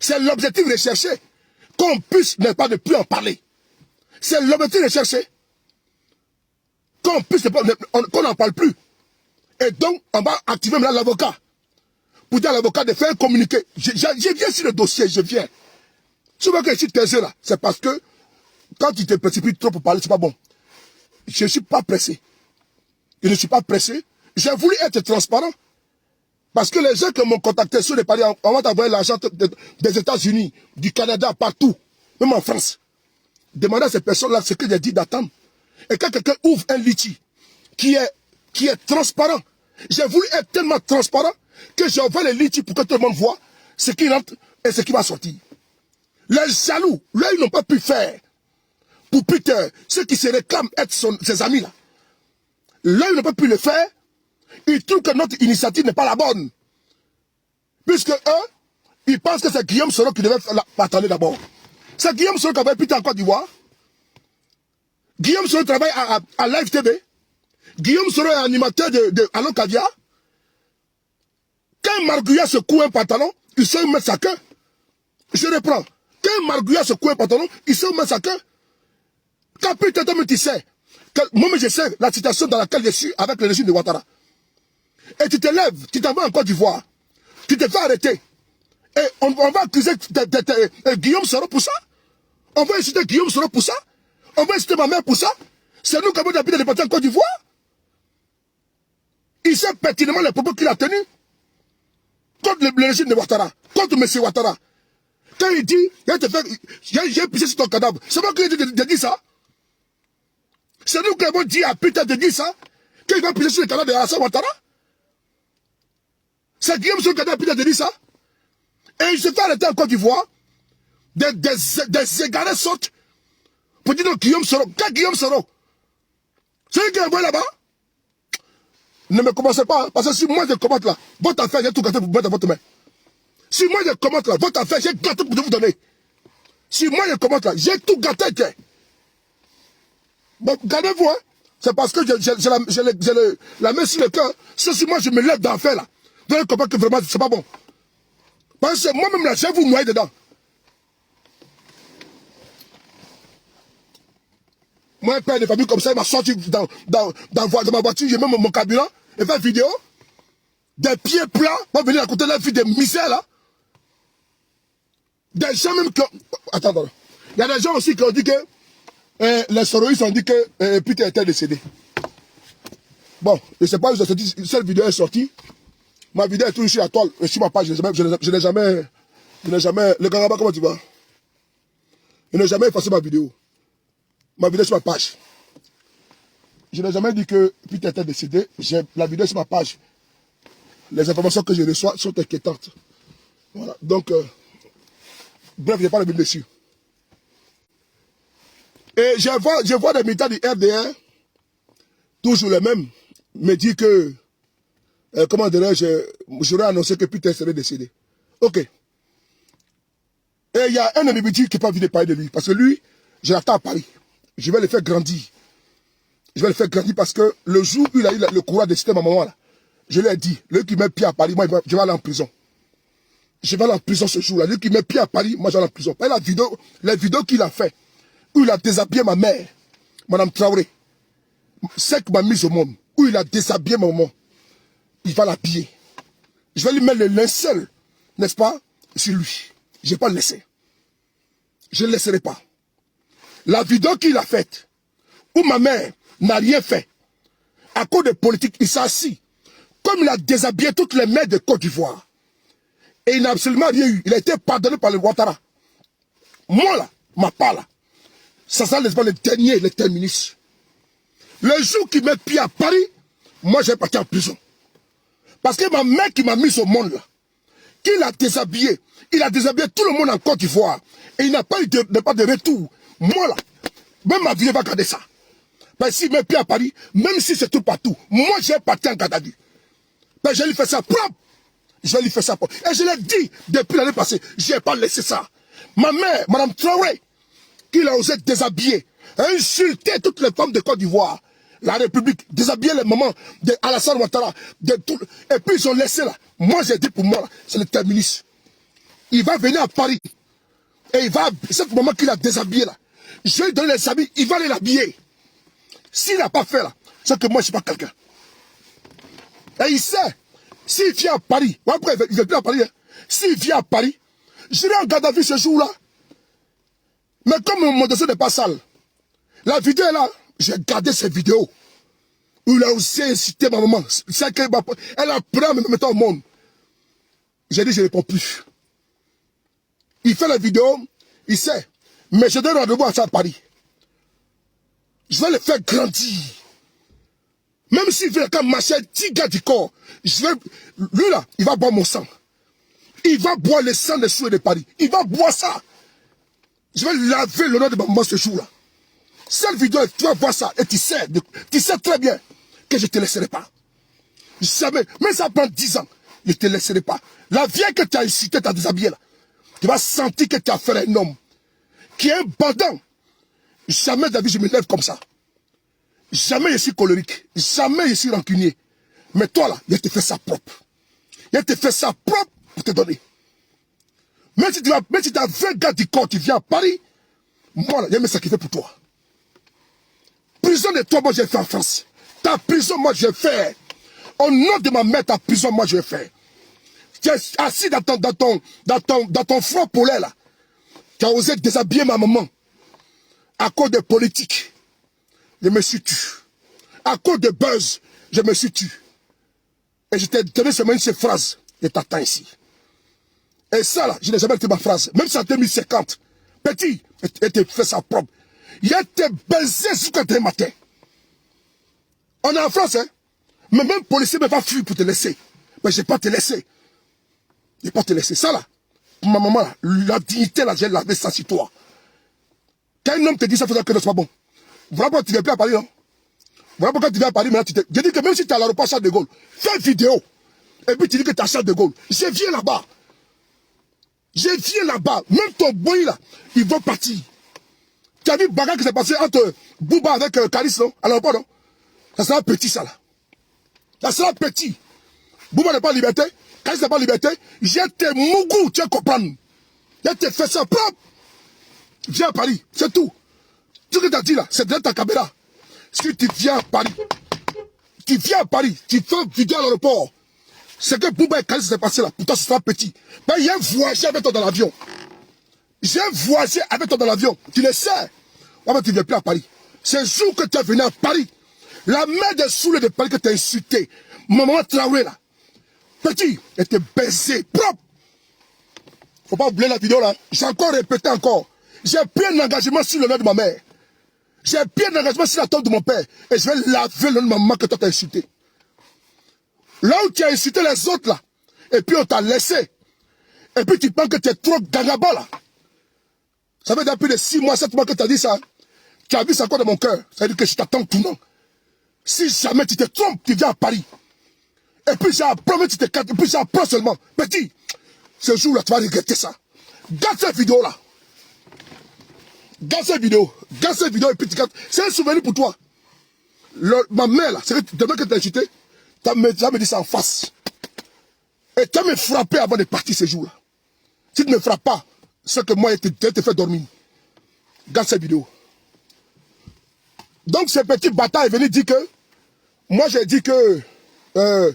C'est l'objectif recherché. Qu'on puisse ne pas de plus en parler. C'est l'objectif recherché. Qu'on n'en parle plus. Et donc, on va activer maintenant l'avocat. Pour dire à l'avocat de faire un communiqué. Je viens sur le dossier, je viens. Tu vois que je suis taisé là, c'est parce que quand tu te précipites trop pour parler, c'est pas bon. Je ne suis pas pressé. Je ne suis pas pressé. J'ai voulu être transparent. Parce que les gens qui m'ont contacté sur les paris, on va t'envoyer l'argent des États-Unis, du Canada, partout, même en France. Demandez à ces personnes-là ce que j'ai dit d'attendre. Et quand quelqu'un ouvre un litchi qui est transparent, j'ai voulu être tellement transparent que j'envoie les litchis pour que tout le monde voit ce qui rentre et ce qui va sortir. Les jaloux, là, ils n'ont pas pu faire. Pour Peter, ceux qui se réclament être ses amis là. Là, ils n'ont pas pu le faire. Ils trouvent que notre initiative n'est pas la bonne. Puisque eux, ils pensent que c'est Guillaume Soro qui devait attendre d'abord. C'est Guillaume Soro qui avait Peter en Côte d'Ivoire. Guillaume Soro travaille à Live TV. Guillaume Soro est animateur de Allo Caviar. Quand Marguerite se coud un pantalon, il sait où mettre sa queue. Je reprends. Quand Marguerite se coud un pantalon, il sait où mettre sa queue. Quand Peter, tu sais, moi je sais la situation dans laquelle je suis avec le régime de Ouattara. Et tu te lèves, tu t'en vas en Côte d'Ivoire. Tu te fais arrêter. Et on va accuser Guillaume Soro pour ça. On va insulter Guillaume Soro pour ça. On va insulter ma mère pour ça. C'est nous qui avons habité les partis en Côte d'Ivoire. Il sait pertinemment les propos qu'il a tenus contre le régime de Ouattara, contre M. Ouattara. Quand il dit, j'ai pissé sur ton cadavre, c'est moi qui ai dit ça. C'est nous qui avons dit à Peter de dire ça, qu'il va pisser sur le cadavre de Alassane Ouattara. C'est Guillaume Soro qui a dit à Peter de dire ça. Et il se fait arrêter en Côte d'Ivoire, des égarés sautent, pour dire non, Guillaume Soro. Quel Guillaume Soro? C'est lui qui est envoyé là-bas. Ne me commencez pas, hein, parce que si moi je commente là, votre affaire, j'ai tout gâté pour vous mettre dans votre main. Si moi je commente là, votre affaire, j'ai gâté pour vous donner. Si moi je commente là, j'ai tout gâté. Bon, gardez-vous, hein. C'est parce que j'ai la main sur le cœur. Si moi je me lève dans l'affaire là, vous allez comprendre que vraiment c'est pas bon. Parce que moi-même là, je vais vous noyer dedans. Moi, un père de famille comme ça, il m'a sorti dans ma voiture, j'ai même mon carburant, et fait vidéo. Des pieds plats, va venir à côté de la vie de misère là. Des gens même qui ont... Attends. Il y a des gens aussi qui ont dit que les soroïstes ont dit que Peter était décédé. Bon, je ne sais pas où cette vidéo est sortie. Ma vidéo est toujours sur la toile, sur ma page. Je n'ai jamais... Le Garaba, comment tu vas? Je n'ai jamais effacé ma vidéo. Ma vidéo sur ma page. Je n'ai jamais dit que Peter était décédé. J'ai la vidéo sur ma page. Les informations que je reçois sont inquiétantes. Voilà. Donc, bref, je n'ai pas le but dessus. Et je vois des militants du RDR, toujours les mêmes, me dire que, comment dirais-je, j'aurais annoncé que Peter serait décédé. Ok. Et il y a un ami qui n'est pas envie de parler de lui. Parce que lui, je l'attends à Paris. Je vais le faire grandir. Je vais le faire grandir parce que le jour où il a eu le courage de citer ma maman là, je lui ai dit, lui qui met pied à Paris, moi je vais aller en prison. Je vais aller en prison ce jour-là. Lui qui met pied à Paris, moi je vais aller en prison. Et les vidéos qu'il a fait, où il a déshabillé ma mère, Madame Traoré, c'est qui m'a mis au monde, où il a déshabillé ma maman, il va l'habiller. Je vais lui mettre le linceul, n'est-ce pas, sur lui. Je ne vais pas le laisser. Je ne le laisserai pas. La vidéo qu'il a faite, où ma mère n'a rien fait. À cause de politique, il s'est assis. Comme il a déshabillé toutes les mères de Côte d'Ivoire. Et il n'a absolument rien eu. Il a été pardonné par le Ouattara. Moi là, ma part là, ça sera le dernier, le terminus. Le jour qu'il met pied à Paris, moi j'ai parti en prison. Parce que ma mère qui m'a mis au monde là, qu'il a déshabillé, il a déshabillé tout le monde en Côte d'Ivoire. Et il n'a pas eu pas de retour. Moi là, même ma vie va garder ça. Mais s'il met pied à Paris, même si c'est tout partout, moi j'ai parti en garde à vue. Mais je lui fais ça propre. Je lui fais ça propre. Et je l'ai dit depuis l'année passée, je n'ai pas laissé ça. Ma mère, Madame Traoré, qu'il a osé déshabiller, insulter toutes les femmes de Côte d'Ivoire, la République, déshabiller les mamans d'Alassane Ouattara, et puis ils ont laissé là. Moi j'ai dit pour moi, c'est le terminus. Il va venir à Paris, et il va, cette maman qu'il a déshabillé là, je vais lui donner les habits, il va aller l'habiller. S'il n'a pas fait là, c'est que moi je ne suis pas quelqu'un. Et il sait, s'il vient à Paris, après il vient à Paris, hein, s'il vient à Paris, j'irai en garde à vue ce jour-là. Mais comme mon dossier n'est pas sale, la vidéo est là, j'ai gardé cette vidéo. Où il a aussi incité ma maman. Elle a pris à me mettre au monde. J'ai dit, je ne réponds plus. Il fait la vidéo, il sait. Mais je donne rendez-vous à ça à Paris. Je vais le faire grandir. Même s'il veut quand marcher 10 gars du corps, lui là, il va boire mon sang. Il va boire le sang des souhaits de Paris. Il va boire ça. Je vais laver l'honneur de ma maman ce jour-là. Cette vidéo, tu vas voir ça et tu sais très bien que je ne te laisserai pas. Jamais, même ça prend 10 ans, je ne te laisserai pas. La vieille que tu as incité, tu as déshabillé là, tu vas sentir que tu as fait un homme qui est un bandant. Jamais David, je me lève comme ça. Jamais je suis colérique. Jamais je suis rancunier. Mais toi là, je te fais ça propre. Je te fais ça propre pour te donner. Même si tu as 20 gars du corps, tu viens à Paris, moi là, je vais me sacrifier pour toi. Prison de toi, moi j'ai fait en France. Ta prison, moi je vais faire. Au nom de ma mère, ta prison, moi je vais faire. Tu es assis dans ton front polaire là. Tu as osé déshabiller ma maman. À cause de politique, je me suis tué. À cause de buzz, je me suis tué. Et je t'ai donné seulement cette phrase. Je t'attends ici. Et ça là, je n'ai jamais dit ma phrase. Même si en 2050, petit, et te fait ça propre. Il a été baisé jusqu'à demain matin. On est en France, hein. Mais même policier ne va pas fuir pour te laisser. Mais je ne vais pas te laisser. Je ne vais pas te laisser. Ça là, pour ma maman, là, la dignité là, j'ai lavé ça sur toi. Quand un homme te dit ça, il faut dire que c'est pas bon. Voilà pourquoi tu ne viens plus à Paris, non? Voilà pourquoi tu viens à Paris, maintenant tu te... Je dis que même si tu es à l'aéroport Charles de Gaulle, fais une vidéo. Et puis tu dis que tu es à Charles de Gaulle. Je viens là-bas. Je viens là-bas. Même ton boy là, ils vont partir. Tu as vu le bagarre qui s'est passé entre Bouba avec Karis, non? À l'aéroport, non? Ça sera petit, ça là. Ça sera petit. Bouba n'est pas liberté. Karis n'est pas liberté. J'ai tes mougous, tu vas comprendre. J'ai tes fait ça propre. Viens à Paris, c'est tout. Tout ce que tu as dit là, c'est de ta caméra. Si tu viens à Paris, tu fais une vidéo à l'aéroport. C'est que Bouba et Karis s'est passé là. Pour toi, ce sera petit. Mais il y a voyagé avec toi dans l'avion. J'ai voyagé avec toi dans l'avion. Tu le sais. Ouais, mais tu ne viens plus à Paris. C'est le jour que tu es venu à Paris. La mère des saoulés de Paris que tu as insulté. Maman Traoré là. Petit, elle était baisé. Propre. Faut pas oublier la vidéo là. J'ai encore répété encore. J'ai pris un engagement sur l'honneur de ma mère. J'ai pris un engagement sur la tombe de mon père. Et je vais laver l'honneur de ma maman que toi t'as insulté. Là où tu as insulté les autres là. Et puis on t'a laissé. Et puis tu penses que tu es trop gangaba là. Ça fait depuis de 6 mois, 7 mois que tu as dit ça. Tu as vu ça encore dans mon cœur. Ça veut dire que je t'attends tout le monde. Si jamais tu te trompes, tu viens à Paris. Et puis j'apprends, tu te casses. Et puis j'apprends seulement. Petit, ce jour-là, tu vas regretter ça. Garde cette vidéo-là. Garde cette vidéo. Garde cette vidéo et puis tu gardes. C'est un souvenir pour toi. Ma mère, là, c'est que demain que tu as insulté, tu vas me dire ça en face. Et tu vas me frapper avant de partir ce jour-là. Si tu ne me frappes pas, c'est que moi, je te fais dormir. Garde cette vidéo. Donc, ce petit bâtard est venu dire que, moi j'ai dit que, que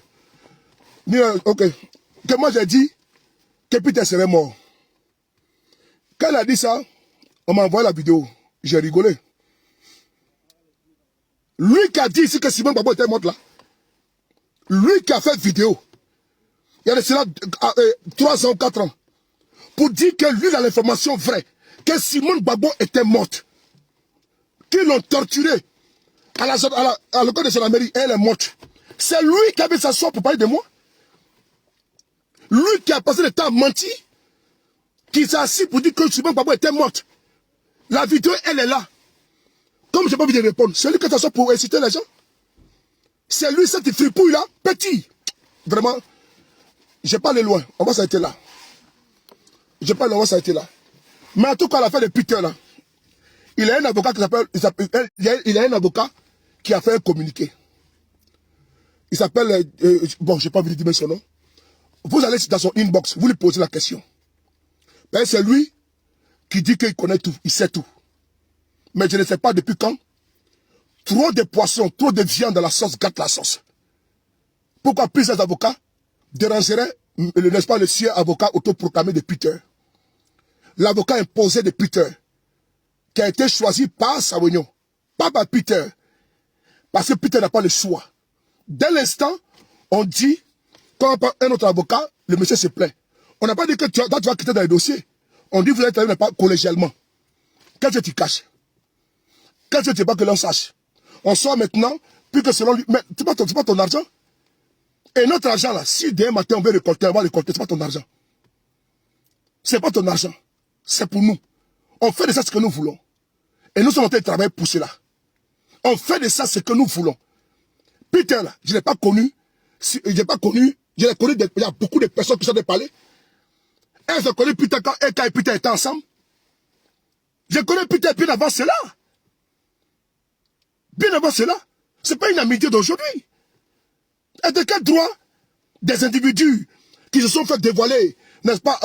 moi j'ai dit que Peter serait mort. Quand il a dit ça, on m'a envoyé la vidéo. J'ai rigolé. Lui qui a dit ici que Simone Gbagbo était morte là. Lui qui a fait vidéo. Il y a de cela 3 ans, 4 ans. Pour dire que lui a l'information vraie. Que Simone Gbagbo était morte. Qu'ils l'ont torturée. À l'école de gendarmerie, elle est morte. C'est lui qui avait s'asseoir pour parler de moi. Lui qui a passé le temps à mentir. Qui s'est assis pour dire que Simone Gbagbo était morte. La vidéo, elle est là. Comme je n'ai pas envie de répondre, c'est lui qui s'assoit pour inciter les gens. C'est lui, cette fripouille-là, petit. Vraiment, je vais pas aller loin. On va s'arrêter là. Je vais pas aller loin, on va s'arrêter là. Mais en tout cas, à la fin de Peter, là, il a un avocat qui s'appelle. Il a un avocat qui a fait un communiqué. Il s'appelle. Bon, je n'ai pas envie de dire son nom. Vous allez dans son inbox, vous lui posez la question. Ben, c'est lui qui dit qu'il connaît tout, il sait tout. Mais je ne sais pas depuis quand. Trop de poissons, trop de viande dans la sauce gâte la sauce. Pourquoi plusieurs avocats dérangeraient, n'est-ce pas, le sieur avocat autoproclamé de Peter. L'avocat imposé de Peter, qui a été choisi par Savignon, pas par Peter. Parce que Peter n'a pas le choix. Dès l'instant, on dit, quand on prend un autre avocat, le monsieur se plaint. On n'a pas dit que tu vas quitter dans les dossiers. On dit, vous allez travailler pas collégialement. Qu'est-ce que tu caches? Qu'est-ce que tu veux pas que l'on sache? On sort maintenant, puis que selon lui, mais c'est pas ton argent. Et notre argent là, si demain matin on veut récolter, on va récolter, c'est pas ton argent. C'est pas ton argent. C'est pour nous. On fait de ça ce que nous voulons. Et nous sommes en train de travailler pour cela. On fait de ça ce que nous voulons. Peter là, je ne l'ai pas connu. Je l'ai connu, il y a beaucoup de personnes qui sont de parler. Elles ont connu Peter quand Eka et Peter étaient ensemble. Je connais Peter bien avant cela. Bien avant cela. Ce n'est pas une amitié d'aujourd'hui. Et de quel droit des individus qui se sont fait dévoiler, n'est-ce pas,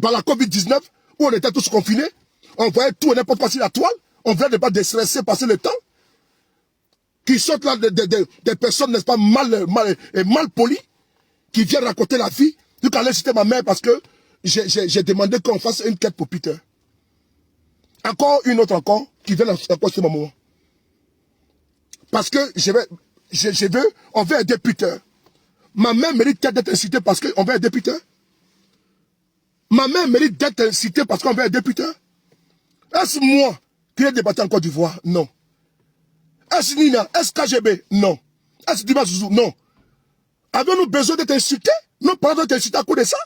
par la COVID-19, où on était tous confinés, on voyait tout et n'importe quoi sur la toile, on voulait ne pas déstresser, passer le temps, qui sortent là des personnes, n'est-ce pas, mal polies, qui viennent raconter la vie. Du coup, allez citer ma mère parce que j'ai demandé qu'on fasse une quête pour Peter. Encore une autre encore, qui vient encore sur mon moment. Parce que on veut aider Peter. Ma mère mérite d'être incitée parce qu'on veut aider Peter. Ma mère mérite d'être incitée parce qu'on veut aider Peter. Est-ce moi qui ai débattu en Côte d'Ivoire? Non. Est-ce Nina? Est-ce KGB? Non. Est-ce Dima Zouzou? Non. Avons-nous besoin d'être incités? Nos parents doivent être incités à cause de ça?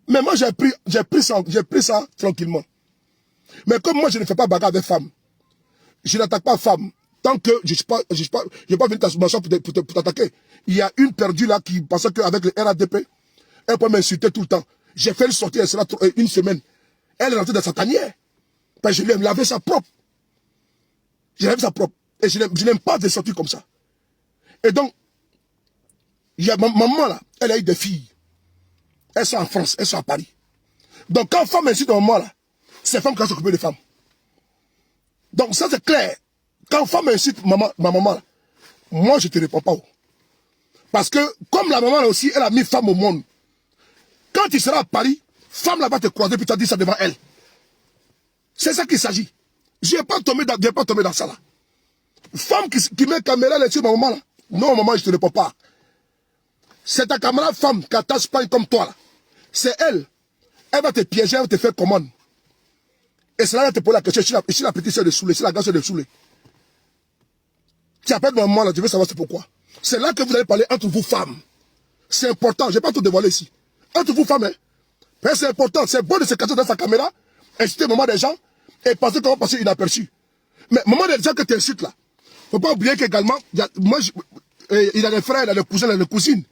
Mais moi, j'ai pris ça tranquillement. Mais comme moi, je ne fais pas bagarre avec femmes. Je n'attaque pas femme. Tant que je ne vais pas venir t'assumer pour t'attaquer. Il y a une perdue là qui pensait qu'avec le RADP, elle peut m'insulter tout le temps. J'ai fait une sortie, elle sera une semaine. Elle est rentrée dans sa tanière. Parce que je lui ai lavé sa propre. Je lavé sa propre. Et je n'aime pas des sorties comme ça. Et donc, il y a ma maman là, elle a eu des filles. Elles sont en France, elles sont à Paris. Donc quand femme incite à maman là, c'est femme qui va s'occuper des femmes. Donc ça c'est clair. Quand femme incite ma maman là, moi je ne te réponds pas. Parce que comme la maman là aussi, elle a mis femme au monde. Quand tu seras à Paris, femme là va te croiser puis tu as dit ça devant elle. C'est ça qu'il s'agit. Je n'ai pas tombé dans ça là. Femme qui met caméra là sur ma maman là. Non maman, je ne te réponds pas. C'est ta camarade femme qui attache pas comme toi là. C'est elle. Elle va te piéger, elle va te faire commande. Et c'est là qu'elle te pose la question. Si la petite sœur de Soulé, si la grande sœur de Soulé. Tu appelles maman là, tu veux savoir c'est pourquoi. C'est là que vous allez parler entre vous femmes. C'est important, je ne vais pas tout dévoiler ici. Entre vous femmes, hein. C'est important, c'est bon de se cacher dans sa caméra, inciter maman des gens, et penser qu'on va passer inaperçu. Mais maman des gens que tu incites là, il ne faut pas oublier qu'également, il a des frères, il a des cousins, il a des cousines.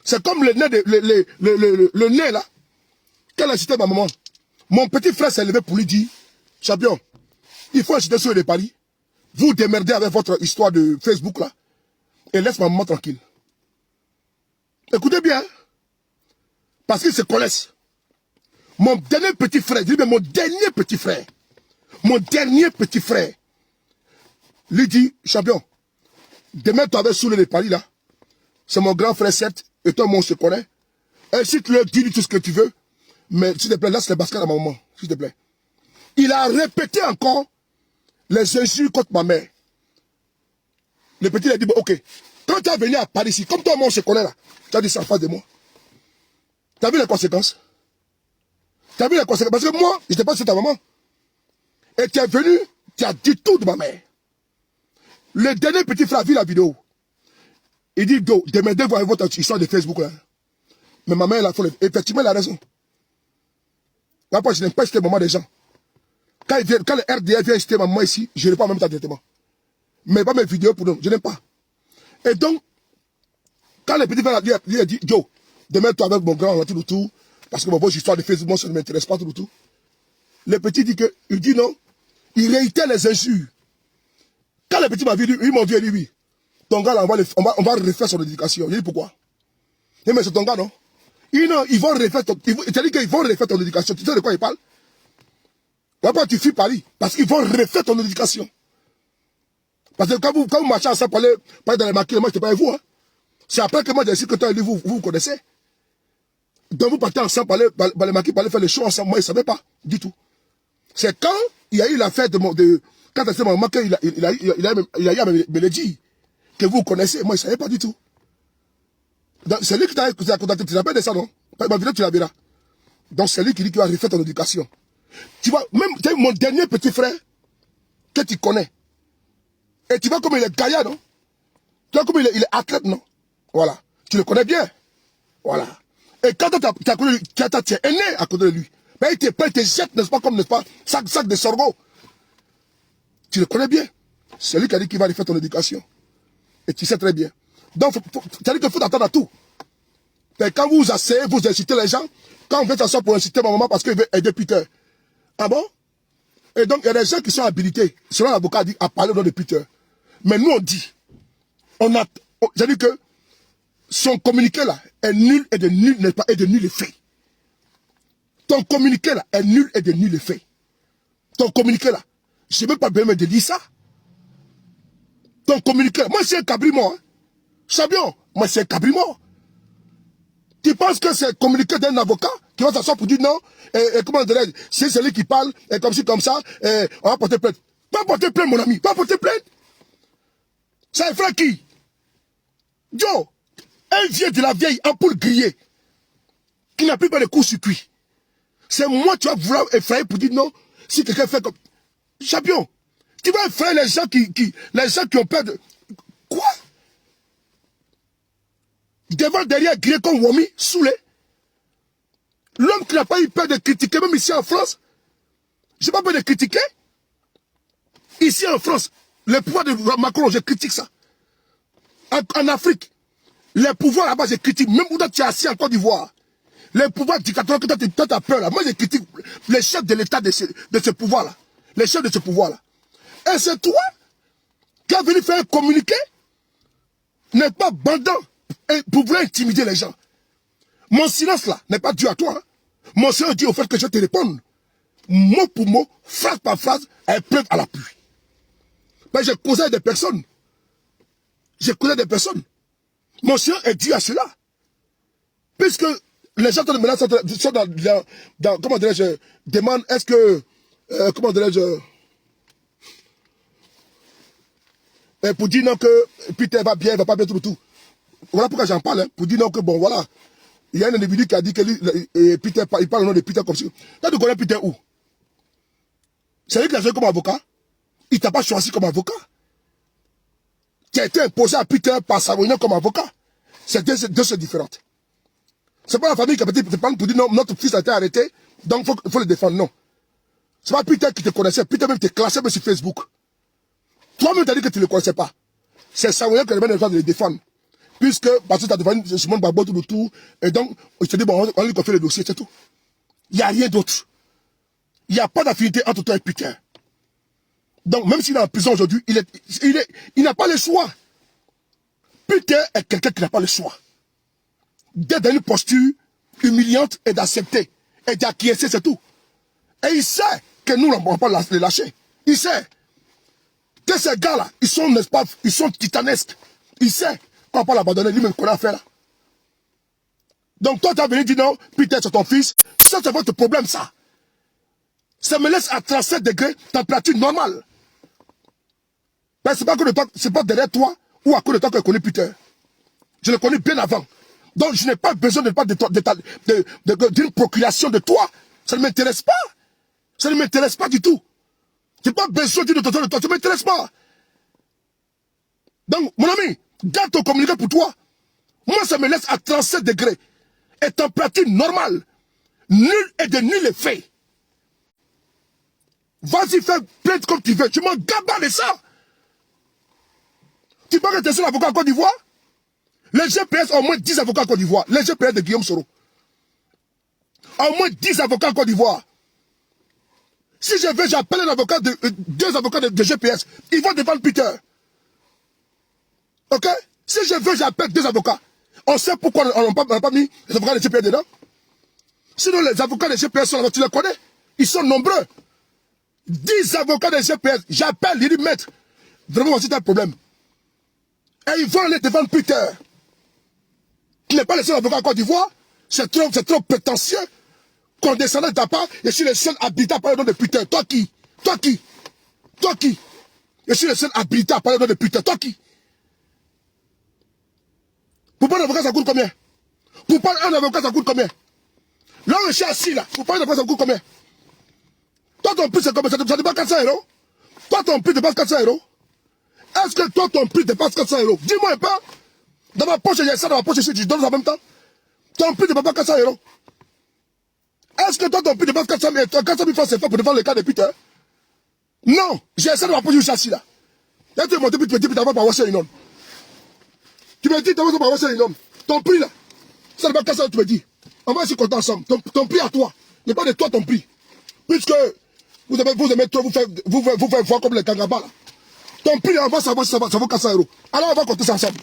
C'est comme le nez là, qu'elle a cité ma maman. Mon petit frère s'est levé pour lui dire, champion, il faut inciter sur les paris. Vous démerdez avec votre histoire de Facebook là, et laisse ma maman tranquille. Écoutez bien, parce qu'ils se connaissent. Mon dernier petit frère, je dis, mais mon dernier petit frère, lui dit, champion, demain tu avais saoulé les paris là, c'est mon grand frère certes, et toi moi on se connaît, incite-le, dis-lui tout ce que tu veux, mais s'il te plaît, laisse les baskets à ma maman, s'il te plaît. Il a répété encore les injures contre ma mère. Le petit, il a dit, bon, ok. Quand tu es venu à Paris ici, comme toi, moi, on se connaît là, tu as dit ça en face de moi. Tu as vu les conséquences? Tu as vu les conséquences? Parce que moi, je n'étais pas sur ta maman. Et tu es venu, tu as dit tout de ma mère. Le dernier petit frère a vu la vidéo. Il dit, demain, voir votre histoire de Facebook là. Mais ma mère, effectivement, elle a raison. Après, je n'aime pas citer maman des gens. Quand le RDF vient citer maman ici, je n'ai pas même temps directement. Mais pas mes vidéos pour nous, je n'aime pas. Et donc, quand le petit frère a dit, Joe, demain, toi avec mon grand, on va tout, parce que vos histoires de Facebook, moi, ça ne m'intéresse pas tout. Le petit dit que, il dit non, il réitère les injures. Quand le petit m'a vu, ils m'ont dit, oui, ton gars là, on va refaire son éducation. Je dis pourquoi? Mais c'est ton gars, non? Ils vont refaire ton, c'est-à-dire qu'ils vont refaire ton éducation. Tu sais de quoi ils parlent? Après, tu fuis Paris, parce qu'ils vont refaire ton éducation. Parce que quand vous marchez ensemble, parler dans les maquilles, moi, je ne sais pas vous, hein. C'est après que moi, j'ai dit que toi, vous connaissez. Donc, vous partez ensemble, parler les maquilles, faire les shows ensemble. Moi, je ne savais pas du tout. C'est quand il y a eu l'affaire quand c'est mon maman, il a eu à me le dire, que vous connaissez. Moi, je ne savais pas du tout. C'est lui qui t'a contacté. Tu n'as pas de ça, non? Ma vidéo, tu la verras. Donc, c'est lui qui dit qu'il va refaire ton éducation. Tu vois, même mon dernier petit frère, que tu connais. Et tu vois comme il est gaillard, non? Tu vois comme il est athlète, non? Voilà. Tu le connais bien. Voilà. Et quand tu es né à côté de lui, ben il te jette, n'est-ce pas, comme, n'est-ce pas, sac de sorgho. Tu le connais bien. C'est lui qui a dit qu'il va refaire ton éducation. Et tu sais très bien. Donc, c'est-à-dire qu'il faut attendre à tout. Et quand vous asseyez, vous incitez les gens, quand vous faites ça pour inciter ma maman parce qu'il veut aider Peter. Ah bon? Et donc, il y a des gens qui sont habilités, selon l'avocat, à parler au nom de Peter. Mais nous, on dit, c'est-à-dire que son communiqué là est nul et de nul, n'est pas, et de nul effet. Ton communiqué là est nul et de nul effet. Ton communiqué là, je n'ai même pas besoin de dire ça. Ton communiqué là, moi c'est un cabri mort. Hein. Chabion, moi c'est un cabri mort. Tu penses que c'est communiqué d'un avocat qui va s'asseoir pour dire non, et comment dirais-je, c'est celui qui parle, et comme ci, comme ça, on va porter plainte. Pas porter plainte, mon ami, pas porter plainte. Ça effraie qui? Joe, un vieux de la vieille ampoule grillée, qui n'a plus pas de court-circuit. C'est moi tu vas vouloir effrayer pour dire non, si quelqu'un fait comme... Champion, tu vas effrayer les gens qui ont peur de... Quoi? Devant, derrière, grillé comme Wami, saoulé. L'homme qui n'a pas eu peur de critiquer, même ici en France, j'ai pas peur de critiquer. Ici en France, le pouvoir de Macron, je critique ça. En Afrique, les pouvoirs là-bas, je critique. Même où tu es assis en Côte d'Ivoire, les pouvoirs dictatoriaux que toi tu as peur là, moi je critique les chefs de l'État de ce pouvoir-là. Les chefs de ce pouvoir-là. Et c'est toi qui as venu faire un communiqué, n'est pas bandant, pour vouloir intimider les gens. Mon silence là n'est pas dû à toi. Hein. Mon silence dit au fait que je te réponde. Mot pour mot, phrase par phrase, avec preuve à l'appui. Mais j'ai causé des personnes. J'ai causé des personnes. Mon silence est dû à cela. Puisque les gens maintenant sont dans comment dirais-je, demandent est-ce que, comment dirais-je, pour dire non que Peter va bien, il va pas bien tout. Voilà pourquoi j'en parle, hein, pour dire non que bon voilà. Il y a un individu qui a dit que Peter, il parle au nom de Peter comme ça. Toi, tu connais Peter où? C'est lui qui l'a choisi comme avocat. Il ne t'a pas choisi comme avocat. Tu as été imposé à Peter par sa réunion comme avocat. C'est deux choses différentes. C'est pas la famille qui a te prendre pour dire non, notre fils a été arrêté, donc il faut le défendre. Non. C'est pas Peter qui te connaissait. Peter même te classait même sur Facebook. Toi-même, tu as dit que tu ne le connaissais pas. C'est sa réunion qui a le droit de le défendre. Puisque, parce que tu as défendu Simone Gbagbo tout le tour, et donc, je te dis, bon, on lui confie le dossier, c'est tout. Il n'y a rien d'autre. Il n'y a pas d'affinité entre toi et Peter. Donc, même s'il est en prison aujourd'hui, il n'a pas le choix. Peter est quelqu'un qui n'a pas le choix. D'être dans une posture humiliante et d'accepter, et d'acquiescer, c'est tout. Et il sait que nous, on ne va pas les lâcher. Il sait que ces gars-là, ils sont, n'est-ce pas, ils sont titanesques. Il sait qu'on ne va pas l'abandonner, lui-même connaît affaire là. Donc toi, tu as venu dire non, Peter, c'est ton fils. Ça, c'est votre problème, ça. Ça me laisse à 37 degrés, température normale. c'est pas que de toi, c'est pas derrière toi ou à cause de toi que je connais Peter. Je le connais bien avant. Donc je n'ai pas besoin d'une procuration de toi. Ça ne m'intéresse pas. Ça ne m'intéresse pas du tout. Je n'ai pas besoin d'une autorisation de toi. Ça ne m'intéresse pas. Donc, mon ami, garde ton communiqué pour toi. Moi, ça me laisse à 37 degrés. Et température normale. Nul et de nul effet. Vas-y, fais plainte comme tu veux. Tu m'en gabares de ça. Tu penses que tu es seul avocat en Côte d'Ivoire? Les GPS ont au moins 10 avocats en Côte d'Ivoire. Les GPS de Guillaume Soro. Au moins 10 avocats en Côte d'Ivoire. Si je veux, j'appelle un avocat, deux avocats de GPS. Ils vont défendre Peter. Ok? Si je veux, j'appelle 2 avocats. On sait pourquoi on n'a pas mis les avocats de GPS dedans. Sinon, les avocats de GPS sont là-bas, tu les connais? Ils sont nombreux. 10 avocats de GPS. J'appelle, ils disent, maître, vraiment, voici un problème. Et ils vont aller devant Peter. Tu n'es pas le seul avocat en Côte d'Ivoire. C'est trop prétentieux. Condescendant de ta part. Je suis le seul habitant à parler au nom de Peter. Toi qui? Toi qui? Toi qui? Je suis le seul habitant à parler au nom de Peter. Toi qui? Pour prendre un avocat, ça coûte combien? Pour prendre un avocat, ça coûte combien? Là, je suis assis là. Pour prendre un avocat, ça coûte combien? Toi, ton prix, c'est combien? Ça dépasse 400 €? Toi, ton prix dépasse 400 €? Est-ce que toi, ton prix dépasse 400 €? Dis-moi un peu. Dans ma poche, il y a ça dans ma poche ici, tu donnes en même temps. Ton prix dépasse pas 400 €. Est-ce que toi, ton prix dépasse 400 000 francs CFA pour défendre le cas de Peter? Non. J'ai ça dans ma poche, je suis assis là. Là, tu es monté, puis tu me dis, puis tu vas pas avoir un homme. Tu me dis, tu vas pas avoir un homme. Ton prix là, ça dépasse 400 €, tu me dis. On va essayer de compter ensemble. Ton prix à toi. n'est pas de toi ton prix. Puisque vous aimez trop vous faire voir comme les kangabas là. Ton prix, on va savoir si ça vaut 400 €. Alors on va compter ça ensemble.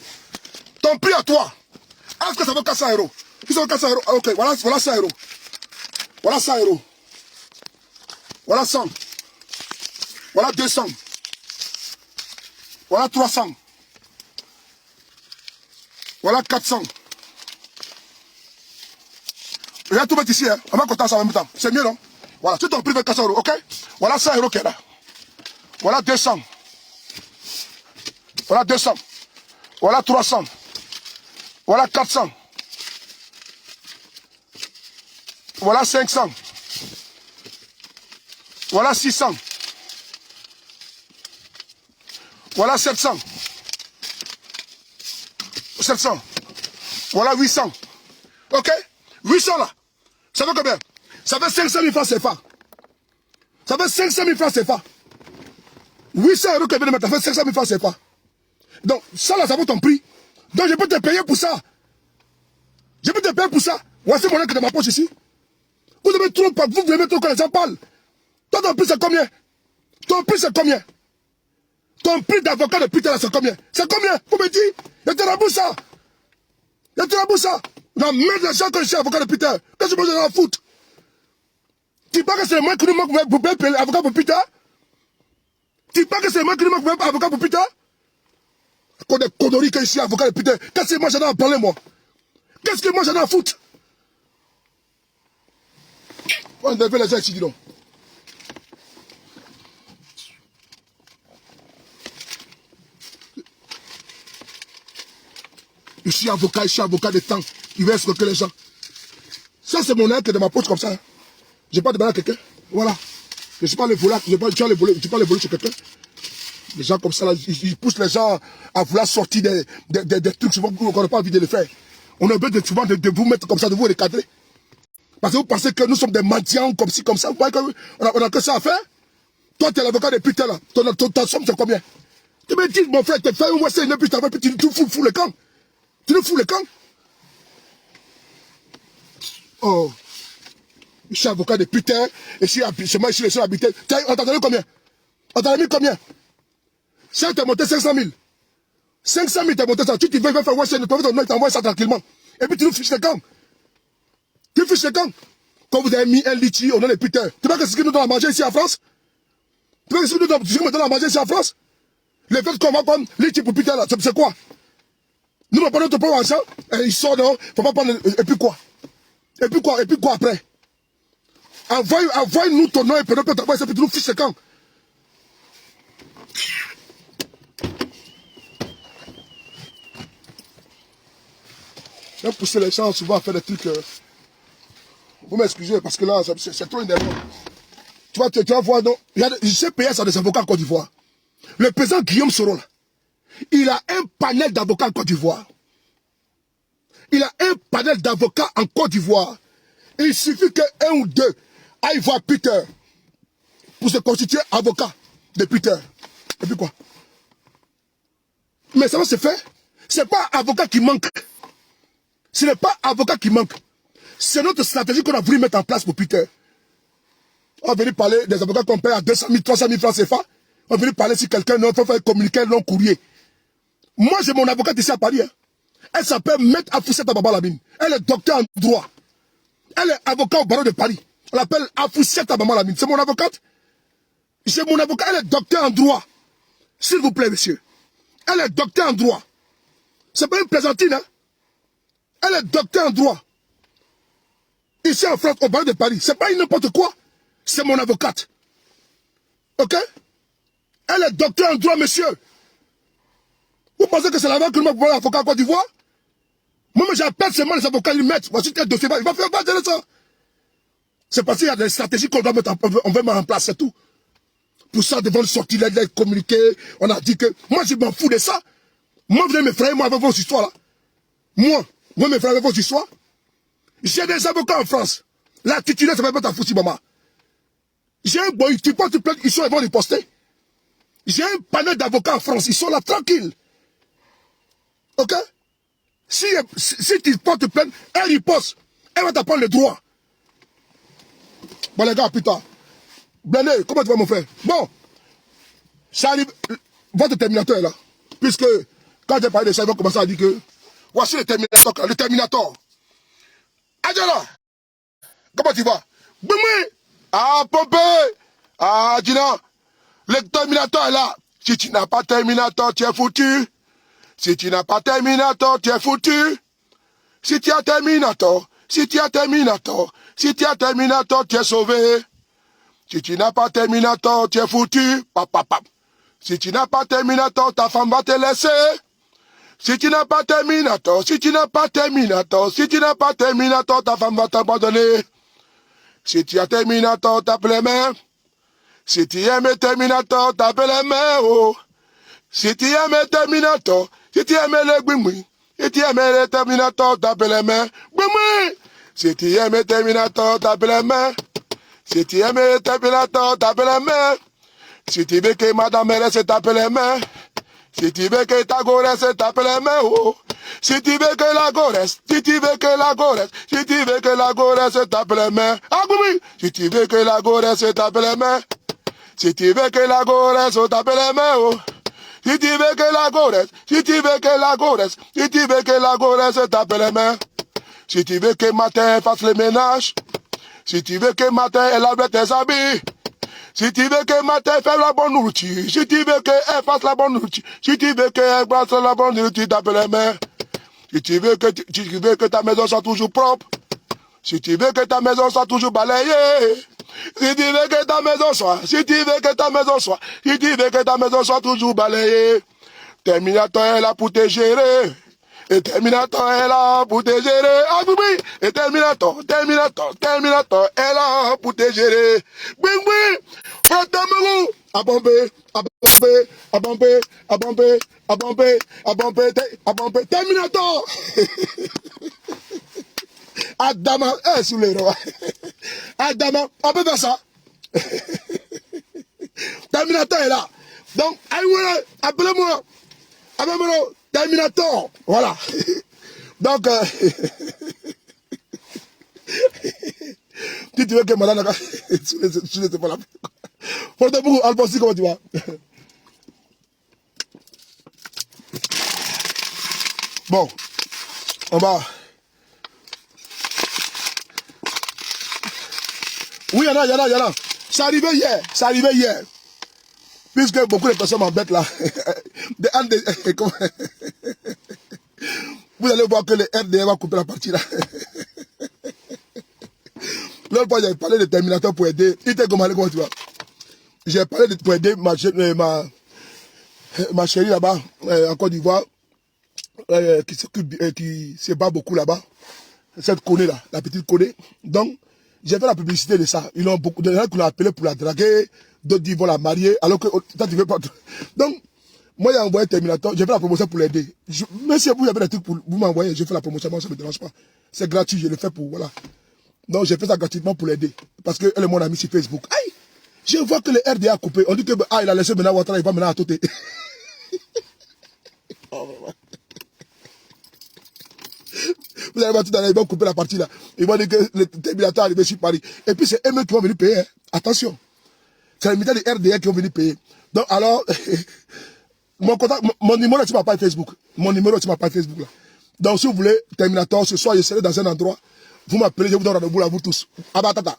Ton prix à toi, est-ce que ça vaut 400 €? Si ça vaut 400 €, ok, voilà 100 €. Voilà 100 €. Voilà 100. Voilà 200. Voilà 300. Voilà 400. Regarde tout mettre ici, hein. On va compter ça en même temps. C'est mieux, non? Voilà, si ton prix fait 400 €, ok? Voilà 100 € qui est là. Voilà 200. Voilà 200. Voilà 300. Voilà 400. Voilà 500. Voilà 600. Voilà 700. 700. Voilà 800. Ok? 800 là. Ça fait combien? Ça fait 500 000 francs CFA. Ça fait 500 000 francs CFA. 800 € que je viens de mettre, ça fait 500 000 francs CFA. Donc, ça là, ça vaut ton prix. Donc, je peux te payer pour ça. Je peux te payer pour ça. Voici mon nom qui est dans ma poche ici. Vous devez trop, vous voulez trop que les gens parlent. Toi, ton prix, c'est combien? Ton prix, c'est combien? Ton prix d'avocat de putain, c'est combien? C'est combien? Vous me dites, je te rembourse ça. Je te rembourse ça. Non, merde, les gens que je suis avocat de putain. Qu'est-ce que je vais en foutre? Tu penses que c'est moi qui nous manque pour payer avocat pour putain? Tu penses que c'est moi qui nous manque pour payer avocat pour putain? Quand des conneries que je suis avocat de putain, qu'est-ce que moi j'en ai à parler, moi? Qu'est-ce que moi j'en ai à foutre? On devait les gens ici, dis donc. Je suis avocat de temps. Il va escroquer les gens. Ça, c'est mon air qui est dans ma poche comme ça. Je n'ai pas de balle à quelqu'un. Voilà. Je ne suis pas le voleur. Je ne suis pas le voleur chez quelqu'un. Les gens comme ça, là, ils poussent les gens à vouloir sortir des trucs souvent qu'on n'a pas envie de le faire. On a besoin souvent de vous mettre comme ça, de vous recadrer. Parce que vous pensez que nous sommes des mendiants comme ci, comme ça. Vous voyez qu'on a que ça à faire? Toi, tu es l'avocat de putain là. Ta somme, c'est combien? Tu me dis, mon frère, tu fais un Western, puis tu nous fous le camp. Tu nous fous le camp? Oh. Je suis avocat de putain. Et chez moi, je suis le seul habité. On t'a donné combien? On t'a mis combien? Ça, t'as monté 500 000. 500 000, t'as monté ça. Tu vas faire Western, tu t'envoies ça tranquillement. Et puis tu nous fiches le camp. Tu fiches le camp. Quand vous avez mis un litchi au nom de putain. Tu vois que c'est ce que nous donnons à manger ici en France? Tu vois que c'est ce que nous donnons à manger ici en France? Le fait qu'on va prendre litchi pour putain là, c'est quoi? Nous on prend notre propre argent, et il sort dehors, faut pas prendre. Et puis quoi? Et puis quoi? Et puis quoi après? Envoie-nous ton nom et puis tu nous fiches le camp. J'aime pousser les gens souvent à faire des trucs. Vous m'excusez parce que là, c'est trop énervant. Tu vas voir, donc, je sais payer ça des avocats en Côte d'Ivoire. Le président Guillaume Soro, là, il a un panel d'avocats en Côte d'Ivoire. Il a un panel d'avocats en Côte d'Ivoire. Il suffit qu'un ou deux aillent voir Peter pour se constituer avocat de Peter. Et puis quoi? Mais ça va se faire. Ce n'est pas avocat qui manque. Ce n'est pas avocat qui manque. C'est notre stratégie qu'on a voulu mettre en place pour Peter. On va venir parler des avocats qu'on paye à 200 000, 300 000 francs CFA. On va venir parler si quelqu'un ne peut faire communiquer un long courrier. Moi, j'ai mon avocate ici à Paris. Hein. Elle s'appelle Maître Afousseta Baba Lamine. Elle est docteur en droit. Elle est avocat au barreau de Paris. On l'appelle Afousseta Baba Lamine. C'est mon avocate. C'est mon avocat. Elle est docteur en droit. S'il vous plaît, monsieur. Elle est docteur en droit. C'est pas une plaisantine, hein. Elle est docteur en droit. Ici en France, au barreau de Paris. C'est pas n'importe quoi. C'est mon avocate. Ok? Elle est docteur en droit, monsieur. Vous pensez que c'est là-bas que nous avons l'avocat en Côte d'Ivoire? Moi, j'appelle seulement les avocats, ils mettent. Voici quel dossier. Il va faire pas de ça. C'est parce qu'il y a des stratégies qu'on doit mettre on veut mettre en place, c'est tout. Pour ça, devant le sortilège, communiquer, on a dit que. Moi, je m'en fous de ça. Moi, vous allez me frapper, moi, avec vos histoires, là. Moi, vous me frapper avec vos histoires. J'ai des avocats en France. La titulaire, ça va pas foutu, maman. J'ai un boy, tu peux te plaindre, ils vont riposter. J'ai un panel d'avocats en France, ils sont là tranquilles. Ok? Si tu peux te plaindre, elle riposte. Elle va t'apprendre le droit. Bon, les gars, putain. Blendé, comment tu vas, mon frère? Bon, ça arrive. Votre terminateur est là. Puisque, quand j'ai parlé de ça, ils vont commencer à dire que. Voici le terminateur. Le terminator. Adjala. Comment tu vas? Boumé. Ah, Pompé. Ah, Gina. Le terminator est là. Si tu n'as pas terminator, tu es foutu. Si tu n'as pas terminator, tu es foutu. Si tu as terminator, si tu as terminator, si tu as terminator, tu es sauvé. Si tu n'as pas terminator, tu es foutu. Pap, pap, pap. Si tu n'as pas terminator, ta femme va te laisser. Si tu n'as pas terminator, si tu n'as pas terminator, si tu n'as pas terminator, ta femme va t'abandonner. Si tu as terminator, tape les mains. Si tu aimes terminator, tape les mains. Oh. Si tu aimes terminator, si tu aimes les gbimoui, si tu aimes les terminator, tape les mains. Gbimoui. Si tu aimes terminator, tape les mains. Si tu aimes terminator, tape les mains. Si tu veux que madame reste, tape les mains. Si tu veux que ta go reste, tape les mains. Oh. Si tu veux que la go reste, si tu veux que la go reste, si tu veux que la go reste, tape les mains. Ah oui. Si tu veux que la go reste, tape les mains. Si tu veux que la go reste, tape les mains. Oh. Si tu veux que la go reste, si tu veux que la go reste, si tu veux que la go reste, tape les mains. Si tu veux que matin fasse le ménage, si tu veux que matin elle lave tes habits, si tu veux que matin fasse la bonne nourriture, si tu veux qu'elle fasse la bonne nourriture, si tu veux qu'elle fasse la bonne nourriture, tape les mains. Si tu veux que ta maison soit toujours propre, si tu veux que ta maison soit toujours balayée, si tu veux que ta maison soit, si tu veux que ta maison soit, si tu veux que ta maison soit toujours balayée, Terminator est là pour te gérer. Et Terminator est là pour te gérer. Ah oui, oui. Et Terminator est là pour te gérer. Oui, oui. Frère Abombé, abombé, abombé, abombé, abombé, abombé, abombé. Terminator. Adama, sous les rois. Adama, on peut faire ça. Terminator est là. Donc, appelez-moi. Appelez-moi Terminator. Voilà. Donc, si tu veux que madame je ne sais pas là. Porte beaucoup, Alphonse, comment tu vas? Bon, on va. Oui, il y en a. C'est arrivé hier. Puisque beaucoup de personnes m'embêtent là. Vous allez voir que le RDR va couper la partie là. L'autre fois, j'avais parlé de Terminator pour aider. Il était comment tu vois? J'ai parlé pour aider ma chérie là-bas, en Côte d'Ivoire. qui se bat beaucoup là-bas. Cette Koné là, la petite Koné. Donc, j'ai fait la publicité de ça. Ils ont beaucoup de gens qui l'ont appelé pour la draguer, d'autres disent vont la marier, alors que toi tu veux pas. Donc, moi j'ai envoyé Terminator, j'ai fait la promotion pour l'aider. Même si vous avez des trucs pour vous m'envoyer, j'ai fait la promotion, moi ça ne me dérange pas. C'est gratuit, je le fais pour, voilà. Donc j'ai fait ça gratuitement pour l'aider. Parce qu'elle est mon amie sur Facebook. Aïe! Je vois que le RDA a coupé. On dit que il a laissé maintenant Ouattara, il va maintenant à Toté. Vous allez voir tout à l'heure, ils vont couper la partie là. Ils vont dire que le Terminator est arrivé sur Paris. Et puis c'est eux qui vont venir payer. Hein. Attention. C'est les militaires de RDA qui vont venir payer. Donc alors, mon numéro est sur ma page Facebook. Mon numéro est sur ma page Facebook là. Donc si vous voulez Terminator, ce soir je serai dans un endroit. Vous m'appelez, je vous donne rendez-vous là, vous tous. Abatata.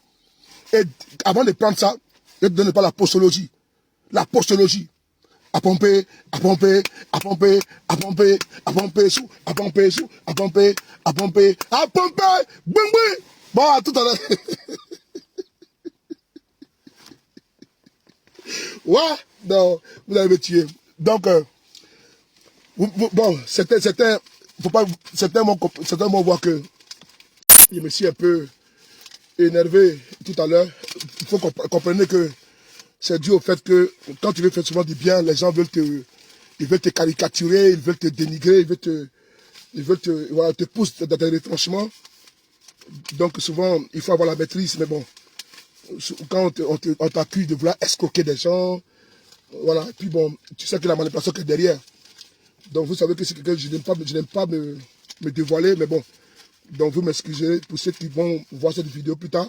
Et avant de prendre ça, je ne donne pas la postologie. La postologie. À pomper, à pomper, à pomper, à pomper, à pomper, sous, à pomper, sous, à pomper, à pomper, à pomper, boum boum. Bon, à tout à l'heure. Ouais, non, vous allez me tuer. Donc, bon, certains vont voir que je me suis un peu énervé tout à l'heure. Il faut comprendre que c'est dû au fait que quand tu veux faire souvent du bien, les gens veulent te caricaturer, ils veulent te dénigrer, ils veulent te pousser dans tes retranchements. Donc souvent, il faut avoir la maîtrise, mais bon, quand on t'accuse de vouloir escroquer des gens, voilà, et puis bon, tu sais que la manipulation qui est derrière. Donc vous savez que c'est quelqu'un que je n'aime pas me dévoiler, mais bon, donc vous m'excusez pour ceux qui vont voir cette vidéo plus tard.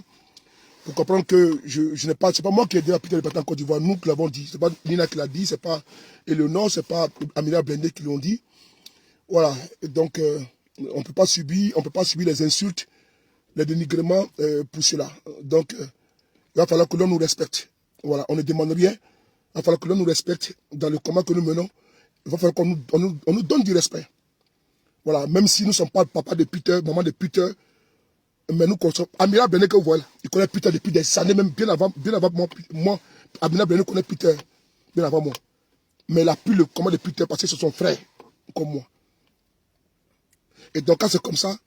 Pour comprendre que je n'ai pas, c'est pas moi qui ai dit à Peter le Patin en Côte d'Ivoire, nous qui l'avons dit, c'est pas Nina qui l'a dit, c'est pas Eleonore, c'est pas Amina Blendé qui l'ont dit. Voilà, et donc on peut pas subir les insultes, les dénigrements pour cela. Donc il va falloir que l'on nous respecte. Voilà, on ne demande rien, il va falloir que l'on nous respecte dans le combat que nous menons, il va falloir qu'on nous donne du respect. Voilà, même si nous ne sommes pas papa de Peter, maman de Peter, mais nous consommons. Amina Blendé que vous voyez là, il connaît Peter depuis des années, même bien avant moi. Amina Blendé connaît Peter bien avant moi. Mais il a plus le combat de Peter parce que c'est son frère, comme moi. Et donc quand c'est comme ça,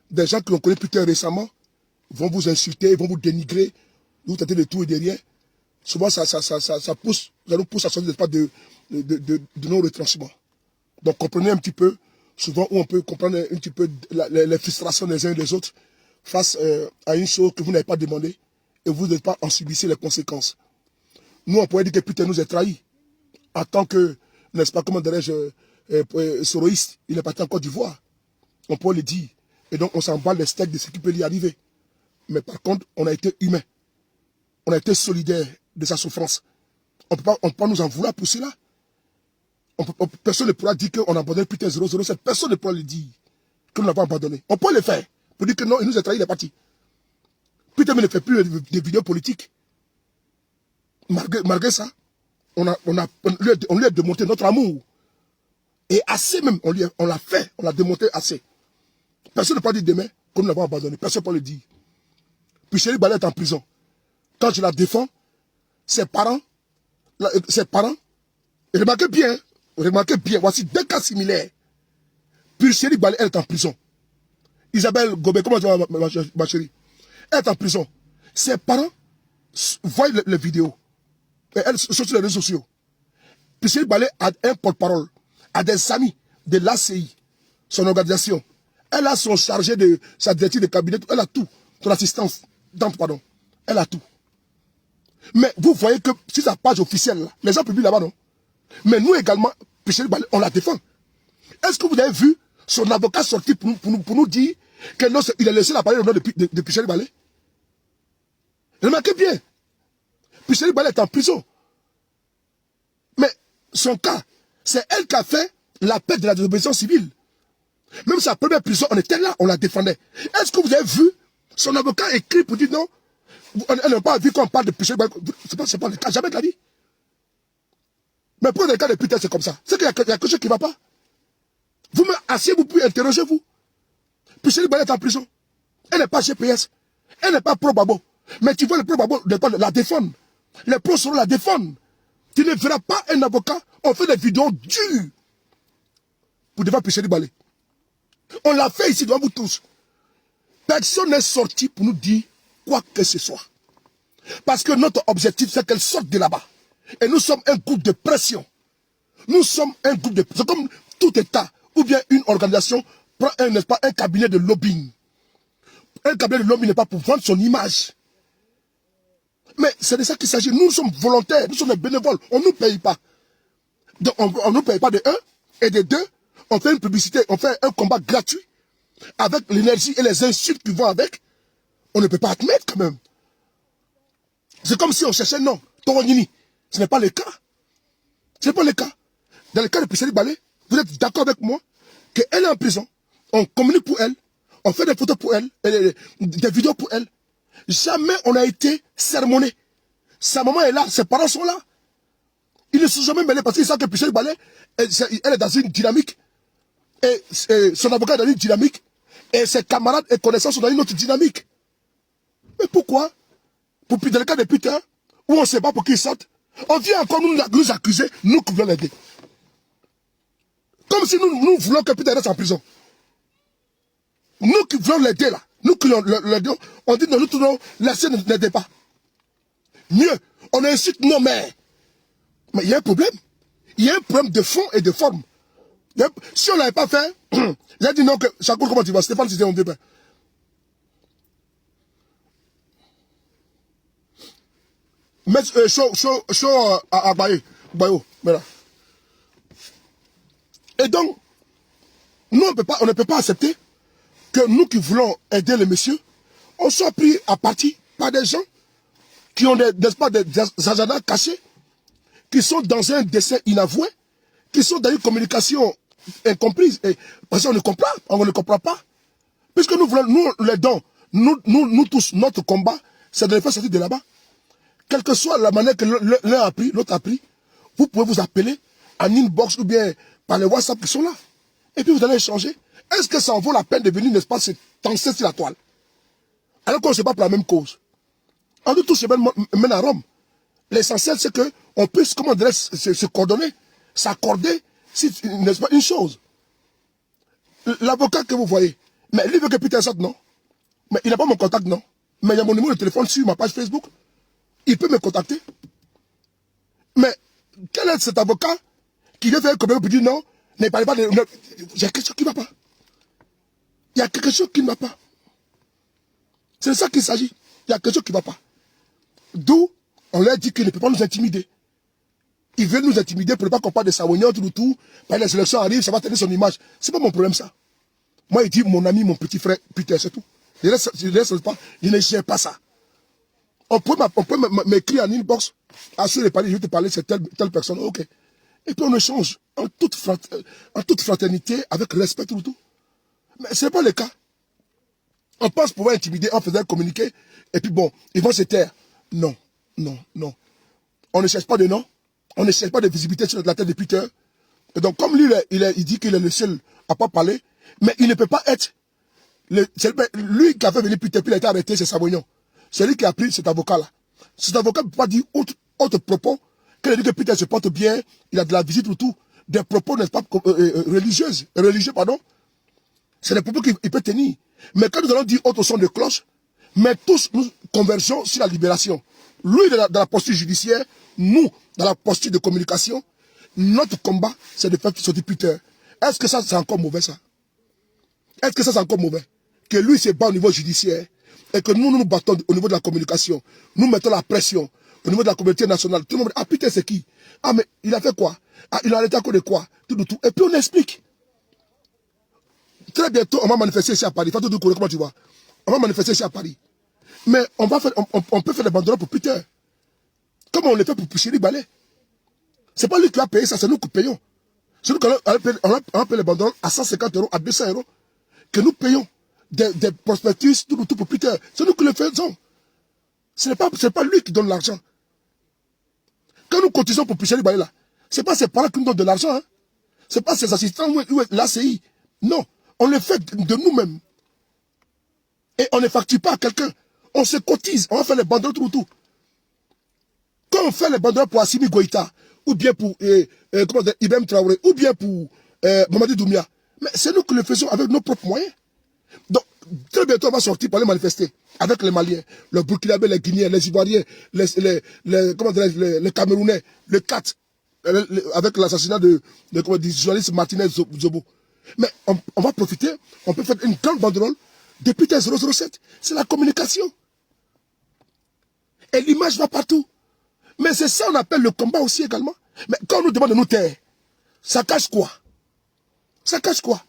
des gens qui ont connu Peter récemment vont vous insulter, vont vous dénigrer, vous tentez de tout et de rien. Souvent ça pousse, ça nous pousse à sortir de nos retranchements. Donc comprenez un petit peu, souvent où on peut comprendre un petit peu les frustrations des uns et des autres, face à une chose que vous n'avez pas demandé et vous n'êtes pas en subissez les conséquences. Nous, on pourrait dire que Peter nous a trahis en tant que, n'est-ce pas, comment dirais-je, soroïste. Il est parti en Côte d'Ivoire. On peut le dire. Et donc, on s'emballe les steaks de ce qui peut lui arriver. Mais par contre, on a été humain. On a été solidaire de sa souffrance. On peut pas nous en vouloir pour cela. Personne ne pourra dire qu'on a abandonné Peter 007. Personne ne pourra le dire que nous l'avons abandonné. On peut le faire. Pour dire que non, il nous a trahi, il est parti. Peter ne fait plus de vidéos politiques. Malgré ça, on lui a démontré notre amour. Et assez même, on l'a fait, on l'a démontré assez. Personne ne peut dire demain que nous l'avons abandonné. Personne ne peut le dire. Puis Chéri Balé est en prison. Quand je la défends, ses parents, remarquez bien, voici deux cas similaires. Puis Chéri Balé, elle est en prison. Isabelle Gobé, comment tu vas, ma chérie? Elle est en prison. Ses parents voient les vidéos. Et elles sont sur les réseaux sociaux. Puis Chéri Balé a un porte-parole, a des amis de l'ACI, son organisation. Elle a son chargé de sa directive de cabinet, elle a tout. Son assistance, pardon. Elle a tout. Mais vous voyez que sur sa page officielle, là, les gens publient là-bas, non? Mais nous également, puis Chéri Balé, on la défend. Est-ce que vous avez vu son avocat sortir pour nous dire qu'il a laissé la parole au nom de Chéri Balé? Remarquez bien. Chéri Balé est en prison. Mais son cas, c'est elle qui a fait l'appel de la désobéissance civile. Même sa première prison, on était là, on la défendait. Est-ce que vous avez vu son avocat écrit pour dire non? Elle n'a pas vu qu'on parle de Chéri Balé. C'est pas le cas, jamais de la vie. Mais pour le cas de Peter, c'est comme ça. C'est qu'il y a quelque chose qui ne va pas. Vous me asseyez-vous, puis interrogez-vous. Chéri Balé est en prison. Elle n'est pas GPS. Elle n'est pas pro-babo. Mais tu vois le pro-babo la défendre. Les pros seront la défendre. Tu ne verras pas un avocat, on fait des vidéos dures pour devant Picheri Balé. On l'a fait ici devant vous tous. Personne n'est sorti pour nous dire quoi que ce soit. Parce que notre objectif, c'est qu'elle sorte de là-bas. Et nous sommes un groupe de pression. Nous sommes un groupe de pression. C'est comme tout État, ou bien une organisation, prend un cabinet de lobbying. Un cabinet de lobbying n'est pas pour vendre son image. Mais c'est de ça qu'il s'agit. Nous sommes volontaires, nous sommes des bénévoles. On ne nous paye pas. Donc, on ne nous paye pas de 1 et de 2. On fait une publicité, on fait un combat gratuit. Avec l'énergie et les insultes qui vont avec. On ne peut pas admettre quand même. C'est comme si on cherchait non. Toronini. Ce n'est pas le cas. Ce n'est pas le cas. Dans le cas de Picheri Balé, vous êtes d'accord avec moi qu'elle est en prison. On communique pour elle. On fait des photos pour elle. Des vidéos pour elle. Jamais on a été sermonné. Sa maman est là. Ses parents sont là. Ils ne sont jamais mêlés parce qu'ils savent que Picheri Balé, elle est dans une dynamique. Et son avocat est dans une dynamique. Et ses camarades et connaissances sont dans une autre dynamique. Mais pourquoi? Dans le cas de Peter, où on ne sait pas pour qui ils sortent, on vient encore nous accuser, nous qui voulons l'aider. Comme si nous voulons que Peter reste en prison. Nous qui voulons l'aider là, nous qui l'aidons, on dit non, nous voulons laisser l'aider pas. Mieux, on incite nos mères. Mais il y a un problème. Il y a un problème de fond et de forme. Si on ne l'avait pas fait, j'ai dit non que Chakour, comment tu vas? Stéphane, c'était un débat. Mais show à Bayo, voilà. Et donc, nous on ne peut pas accepter que nous qui voulons aider les messieurs, on soit pris à partie par des gens qui ont des agendas cachés, qui sont dans un dessein inavoué, qui sont dans une communication incomprise. Et parce qu'on ne comprend pas. Puisque nous voulons, nous les dons, nous tous, notre combat, c'est de les faire sortir de là-bas. Quelle que soit la manière que l'un a pris, l'autre a pris, vous pouvez vous appeler en inbox ou bien par les WhatsApp qui sont là. Et puis vous allez échanger. Est-ce que ça en vaut la peine de venir, n'est-ce pas, se tenser sur la toile? Alors qu'on ne se bat pour la même cause. On nous tous se mène à Rome. L'essentiel, c'est qu'on puisse, comment dirais, se coordonner, s'accorder, n'est-ce pas, une chose. L'avocat que vous voyez, mais lui veut que Peter sorte, non? Mais il n'a pas mon contact, non? Mais il y a mon numéro de téléphone sur ma page Facebook. Il peut me contacter. Mais quel est cet avocat qui vient faire un communiqué pour dire non, ne parlez pas de... Il y a quelque chose qui ne va pas. Il y a quelque chose qui ne va pas. C'est de ça qu'il s'agit. Il y a quelque chose qui ne va pas. D'où on leur dit qu'il ne peut pas nous intimider. Ils veulent nous intimider pour ne pas qu'on parle de Sawignon, tout. Les élections arrivent, ça va tenir son image. C'est pas mon problème, ça. Moi, il dit mon ami, mon petit frère, Peter, c'est tout. Je ne gère pas ça. On peut m'écrire en inbox. Ah, sur les paliers, je vais te parler, c'est telle personne. Ok. Et puis on échange en toute fraternité, avec respect, tout. Mais ce n'est pas le cas. On pense pouvoir intimider en faisant communiquer. Et puis bon, ils vont se taire. Non. On ne cherche pas de nom. On ne cherche pas de visibilité sur la tête de Peter. Et donc, comme lui, il dit qu'il est le seul à ne pas parler, mais il ne peut pas être. Lui qui a fait venir Peter, puis il a été arrêté, c'est Savoignon. C'est lui qui a pris cet avocat-là. Cet avocat ne peut pas dire autre propos qu'il a dit que Peter se porte bien, il a de la visite ou tout. Des propos, n'est-ce pas, religieux, pardon. C'est des propos qu'il peut tenir. Mais quand nous allons dire autre son de cloche, mais tous nous convergeons sur la libération. Lui, dans la posture judiciaire, nous, dans la posture de communication, notre combat, c'est de faire sortir Peter. Est-ce que ça, c'est encore mauvais, ça? Est-ce que ça, c'est encore mauvais? Que lui se bat au niveau judiciaire et que nous nous battons au niveau de la communication. Nous mettons la pression au niveau de la communauté nationale. Tout le monde dit, ah, Peter, c'est qui? Ah, mais il a fait quoi? Ah, il a arrêté à cause de quoi? Tout. Et puis on explique. Très bientôt, on va manifester ici à Paris. Fatou Doukouré, comment tu vois? On va manifester ici à Paris. Mais on peut faire des banderoles pour Peter. Comme on le fait pour Picheri Balé. Ce n'est pas lui qui va payer ça, c'est nous qui payons. C'est nous qui on paye les banderoles à 150 €, à 200 €, que nous payons des prospectus, tout pour Peter. C'est nous qui le faisons. Ce n'est pas lui qui donne l'argent. Quand nous cotisons pour Picheri Balé là, ce n'est pas ses parents qui nous donnent de l'argent. Hein. Ce n'est pas ses assistants ou l'ACI. Non, on le fait de nous-mêmes. Et on ne facture pas à quelqu'un. On se cotise, on va faire les banderoles tout. Quand on fait les banderoles pour Assimi Goïta, ou bien pour Ibrahim Traoré, ou bien pour Mamadi Doumbia. Mais c'est nous qui le faisons avec nos propres moyens. Donc, très bientôt, on va sortir pour aller manifester avec les Maliens, les Burkinabés, les Guinéens, les Ivoiriens, les Camerounais, les 4, avec l'assassinat du journaliste Martinez Zobo. Mais on va profiter, on peut faire une grande banderole depuis 007. C'est la communication. Et l'image va partout. Mais c'est ça qu'on appelle le combat aussi également. Mais quand on nous demande de nous taire, ça cache quoi? Ça cache quoi?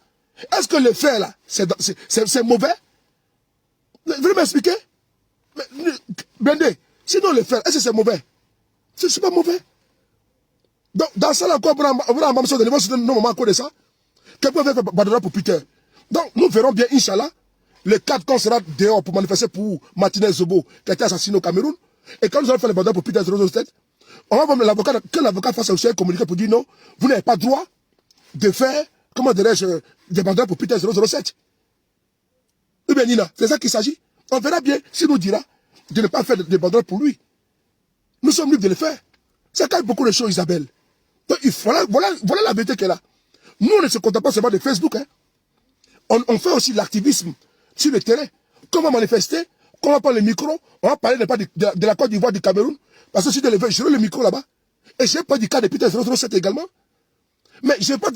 Est-ce que le fait là, c'est mauvais? Vous voulez m'expliquer? Blindé, sinon le faire, est-ce que c'est mauvais? C'est pas mauvais. Donc, dans ça, là, encore, on va en de l'émotion de nos moments de ça. Quelqu'un va faire banderole pour Peter. Donc, nous verrons bien, Inch'Allah, le 4 quand on sera dehors pour manifester pour Martinez Zobo, qui a été assassiné au Cameroun. Et quand nous allons faire les banderoles pour Peter 007, on va voir l'avocat, que l'avocat fasse aussi un communiqué pour dire non, vous n'avez pas droit de faire, comment dirais-je, des banderoles pour Peter 007. Ou bien Nina, c'est ça qu'il s'agit. On verra bien s'il nous dira de ne pas faire des banderoles pour lui. Nous sommes libres de le faire. Ça cache beaucoup de choses, Isabelle. Donc, voilà la vérité qu'elle a. Nous, on ne se contente pas seulement de Facebook. Hein. On fait aussi l'activisme sur le terrain. Comment manifester, comment prendre le micro, on va parler de la Côte d'Ivoire, du Cameroun. Parce que si j'aurai le micro là-bas, et je n'ai pas du cas de Peter 007 également. Mais je ne vais pas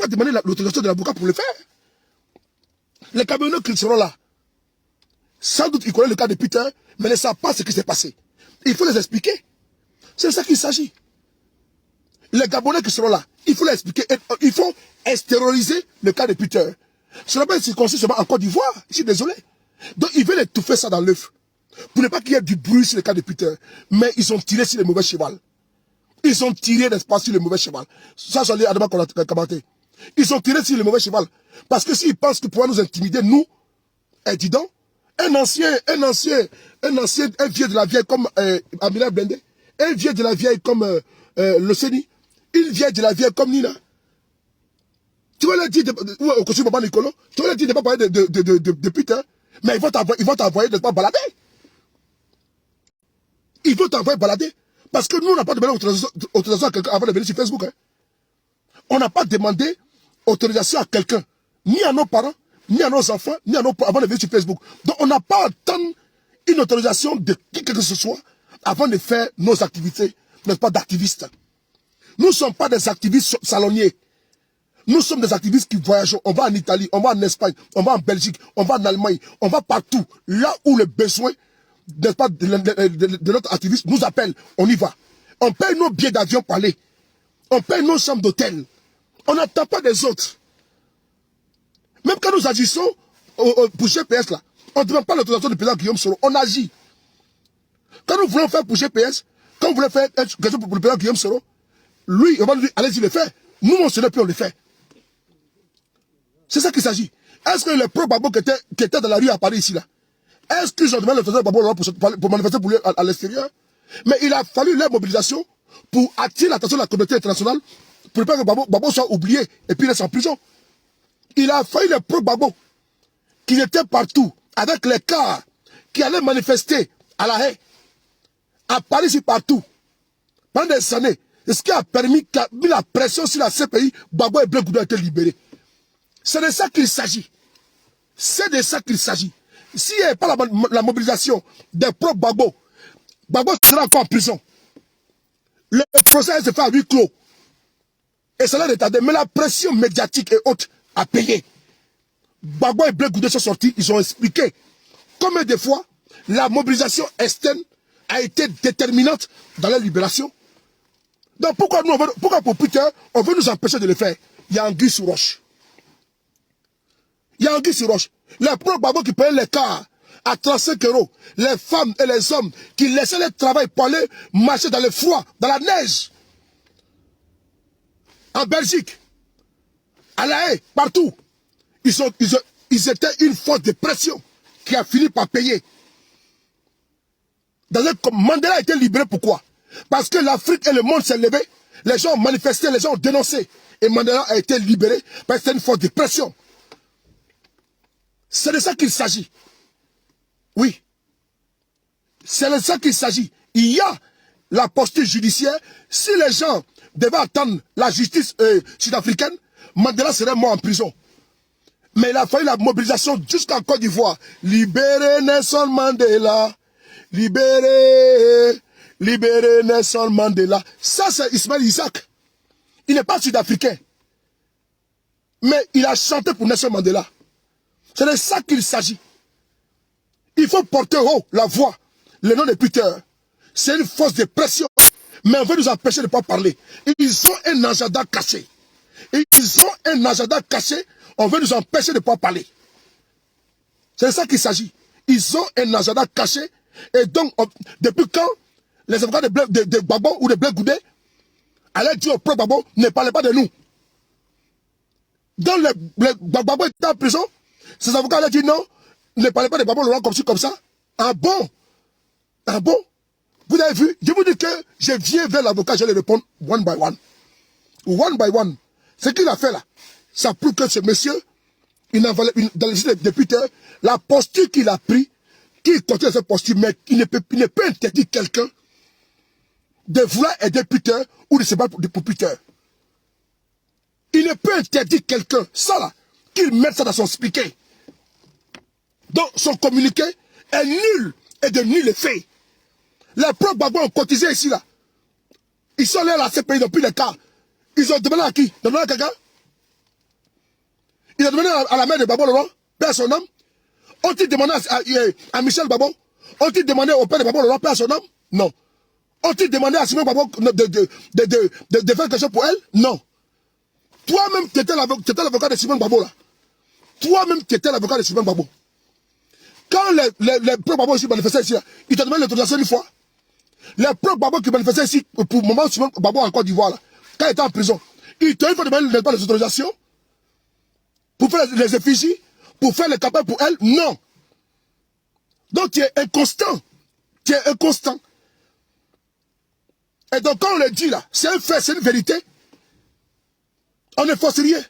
demander l'autorisation de l'avocat pour le faire. Les Camerounais qui seront là, sans doute ils connaissent le cas de Peter, mais ne savent pas ce qui s'est passé. Il faut les expliquer. C'est de ça qu'il s'agit. Les Gabonais qui seront là, il faut les expliquer. Il faut extérioriser le cas de Peter. Ce n'est pas une circonstance seulement en Côte d'Ivoire. Je suis désolé. Donc ils veulent étouffer ça dans l'œuf. Pour ne pas qu'il y ait du bruit sur le cas de Peter. Mais ils ont tiré sur le mauvais cheval. Ils ont tiré, n'est-ce pas, sur le mauvais cheval. Ça, j'allais à demain qu'on a commenté. Ils ont tiré sur le mauvais cheval. Parce que s'ils pensent qu'ils pourraient nous intimider, nous, dis donc, un vieux de la vieille comme Amina Blendé, un vieux de la vieille comme le Séni, une vieille de la vieille comme Nina. Tu vas leur dire, au costume Maman Nicolo, tu vas leur dire de ne pas parler de Peter, mais ils vont t'envoyer de ne pas balader. Ils vont t'envoyer balader. Parce que nous, on n'a pas demandé autorisation à quelqu'un avant de venir sur Facebook. Hein. On n'a pas demandé autorisation à quelqu'un, ni à nos parents, ni à nos enfants, ni à nos avant de venir sur Facebook. Donc on n'a pas à attendre une autorisation de qui que ce soit avant de faire nos activités, n'est-ce pas, d'activistes. Nous ne sommes pas des activistes salonniers. Nous sommes des activistes qui voyagent. On va en Italie, on va en Espagne, on va en Belgique, on va en Allemagne, on va partout. Là où le besoin, n'est-ce pas, de notre activiste nous appelle, on y va. On paye nos billets d'avion pour aller. On paye nos chambres d'hôtel. On n'attend pas des autres. Même quand nous agissons pour GPS, là, on ne demande pas l'autorisation du président Guillaume Soro. On agit. Quand nous voulons faire pour GPS, quand nous voulons faire quelque chose pour le président Guillaume Soro, lui, on va nous dire, allez-y le faire. Nous, on se lève puis on le fait. C'est ça qu'il s'agit. Est-ce que les pro-Babo qui étaient dans la rue à Paris ici, là, est-ce qu'ils ont demandé l'autorisation de Babo pour manifester pour lui à l'extérieur? Mais il a fallu leur mobilisation pour attirer l'attention de la communauté internationale pour ne pas que Babo soit oublié et puis reste en prison. Il a fallu les pro-Babo qui étaient partout avec les cars qui allaient manifester à La Haye, à Paris, c'est partout, pendant des années. C'est ce qui a permis, qui a mis la pression sur la CPI, Babo et Blé Goudou ont été libérés. C'est de ça qu'il s'agit. C'est de ça qu'il s'agit. S'il n'y avait pas la mobilisation des pro-Babo, Babo sera encore en prison. Le procès se fait à huis clos. Et ça l'a retardé. Mais la pression médiatique et haute a payé. Babo et Blé Goudou sont sortis, ils ont expliqué combien de fois la mobilisation externe a été déterminante dans la libération. Donc pourquoi pour Peter, on veut nous empêcher de le faire? Il y a Anguille sous roche. Il y a Anguille sur roche. Les pro-Babo qui payaient les cars à 35 €. Les femmes et les hommes qui laissaient le travail pour aller marcher dans le froid, dans la neige. En Belgique, à La Haye, partout. Ils étaient une force de pression qui a fini par payer. Mandela a été libéré, pourquoi? Parce que l'Afrique et le monde s'est levé. Les gens ont manifesté, les gens ont dénoncé. Et Mandela a été libéré parce que c'était une force de pression. C'est de ça qu'il s'agit. Oui. C'est de ça qu'il s'agit. Il y a la posture judiciaire. Si les gens devaient attendre la justice sud-africaine, Mandela serait mort en prison. Mais il a fallu la mobilisation jusqu'en Côte d'Ivoire. Libérez Nelson Mandela. Libérez Nelson Mandela. Ça, c'est Ismaël Isaac. Il n'est pas sud-africain. Mais il a chanté pour Nelson Mandela. C'est de ça qu'il s'agit. Il faut porter haut la voix. Le nom de Peter. C'est une force de pression. Mais on veut nous empêcher de ne pas parler. Ils ont un agenda caché. Ils ont un agenda caché. On veut nous empêcher de ne pas parler. C'est de ça qu'il s'agit. Ils ont un agenda caché. Et donc, depuis quand les avocats de Gbagbo ou de Blé Goudé allaient dire au propre Gbagbo, ne parlez pas de nous. Dans Gbagbo était en prison, ces avocats allaient dire non, ne parlez pas de Gbagbo Laurent comme ci, comme ça. Ah bon? Ah bon? Vous avez vu? Je vous dis que je viens vers l'avocat, je vais répondre one by one. One by one. Ce qu'il a fait là, ça prouve que ce monsieur, dans les listes des députés, la posture qu'il a pris, qu'il continue cette posture, mais il ne peut interdire quelqu'un de vouloir aider Peter ou de se battre pour Peter. Il ne peut interdire quelqu'un, ça là, qu'il mette ça dans son speaker. Donc son communiqué est nul et de nul effet. Les propres Gbagbo ont cotisé ici là. Ils sont allés à la CPI depuis les cas. Ils ont demandé à qui? Ils ont demandé à quelqu'un? Ils ont demandé à la mère de Gbagbo Laurent, père son homme. Ont-ils demandé à Michel Gbagbo? Ont-ils demandé au père de Gbagbo Laurent, père son homme? Non. Ont-ils demandé à Simon Gbagbo de faire quelque chose pour elle? Non. Toi-même, tu étais l'avocat de Simon Gbagbo là. Toi-même, tu étais l'avocat de Simon Gbagbo. Quand les propres Gbagbo ici manifestaient ici, là, ils te demandent l'autorisation une fois. Les propres Gbagbo qui manifestaient ici, pour le moment où Simon Gbagbo en Côte d'Ivoire, là, quand il était en prison, ils te demandent les autorisations pour faire les effigies, pour faire les campagnes pour elle. Non. Donc tu es inconstant. Tu es inconstant. Et donc quand on le dit là, c'est un fait, c'est une vérité. On ne force rien.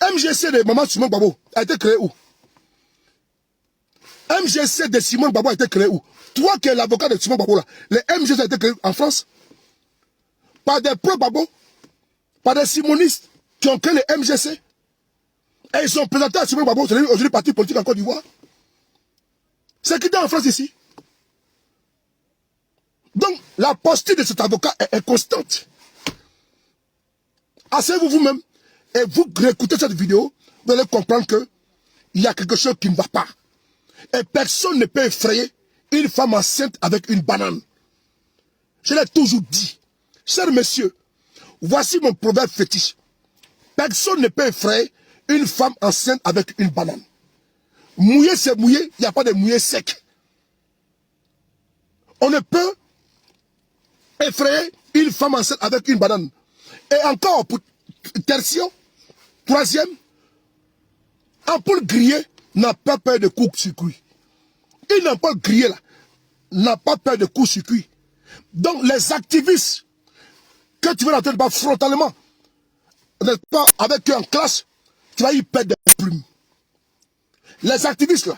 MGC de Maman Simon Gbagbo a été créé où? MGC de Simon Gbagbo a été créé où? Toi qui es l'avocat de Simon Gbagbo là, les MGC a été créé en France par des pro-Gbagbo, par des simonistes qui ont créé les MGC. Et ils sont présentés à Simon Gbagbo, c'est aujourd'hui parti politique en Côte d'Ivoire. C'est qui est en France ici. Donc la posture de cet avocat est constante. Asseyez-vous vous-même et vous réécoutez cette vidéo, vous allez comprendre qu'il y a quelque chose qui ne va pas. Et personne ne peut effrayer une femme enceinte avec une banane. Je l'ai toujours dit. Cher monsieur, voici mon proverbe fétiche. Personne ne peut effrayer une femme enceinte avec une banane. Mouiller, c'est mouiller, il n'y a pas de mouiller sec. On ne peut effrayer une femme enceinte avec une banane. Et encore, pour tertiaire, troisième, ampoule grillée n'a pas peur de court-circuit. Une ampoule grillée là n'a pas peur de court-circuit. Donc les activistes que tu veux entrer pas frontalement, n'est-ce pas, avec eux en classe, tu vas y perdre des plumes. Les activistes là,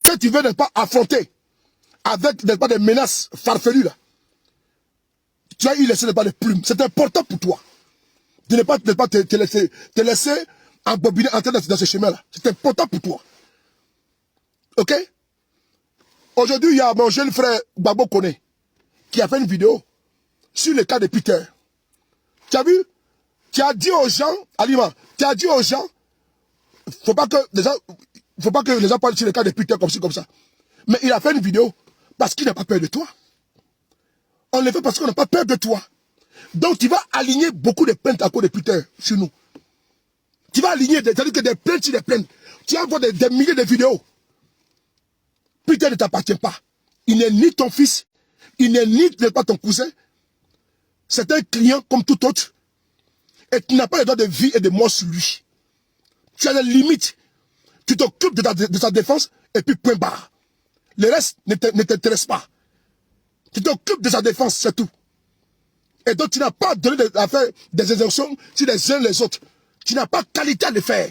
que tu veux ne pas affronter avec pas, des menaces farfelues là, tu vas y laisser pas de plumes. C'est important pour toi de ne pas te laisser embobiner, entrer dans ce chemin-là. C'est important pour toi. Ok? Aujourd'hui, il y a mon jeune frère Gbagbo Koné qui a fait une vidéo sur le cas de Peter. Tu as vu? Tu as dit aux gens, Alima, tu as dit aux gens, faut pas que les gens parlent sur le cas de Peter comme ci, comme ça. Mais il a fait une vidéo parce qu'il n'a pas peur de toi. On le fait parce qu'on n'a pas peur de toi. Donc tu vas aligner beaucoup de plaintes à cause de Peter sur nous. Tu vas aligner, c'est-à-dire que des plaintes sur des plaintes. Tu vas avoir des milliers de vidéos. Peter ne t'appartient pas. Il n'est ni ton fils, il n'est pas ton cousin. C'est un client comme tout autre. Et tu n'as pas le droit de vie et de mort sur lui. Tu as des limites. Tu t'occupes de sa défense et puis point barre. Le reste ne t'intéresse pas. Tu t'occupes de sa défense, c'est tout. Et donc tu n'as pas donné à faire des exercitions sur les uns les autres. Tu n'as pas qualité à le faire.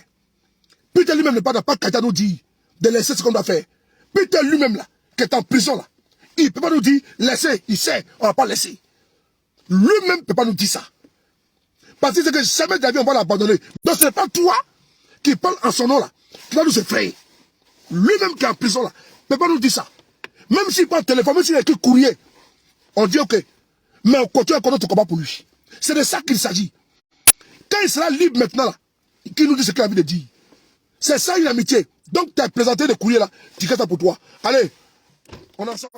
Peter lui-même n'a pas qualité à nous dire de laisser ce qu'on doit faire. Peter lui-même là, qui est en prison là, il ne peut pas nous dire laissez, il sait, on ne va pas laisser. Lui-même ne peut pas nous dire ça. Parce que c'est que jamais de la vie, on va l'abandonner. Donc, ce n'est pas toi qui parle en son nom là, qui va nous effrayer. Lui-même qui est en prison là, ne peut pas nous dire ça. Même s'il parle téléphone, même s'il a écrit courrier, on dit ok. Mais on continue à connaître notre combat pour lui. C'est de ça qu'il s'agit. Quand il sera libre maintenant là, qu'il nous dit ce qu'il a envie de dire. C'est ça une amitié. Donc tu as présenté des courriers là, tu fais ça pour toi. Allez, on est ensemble.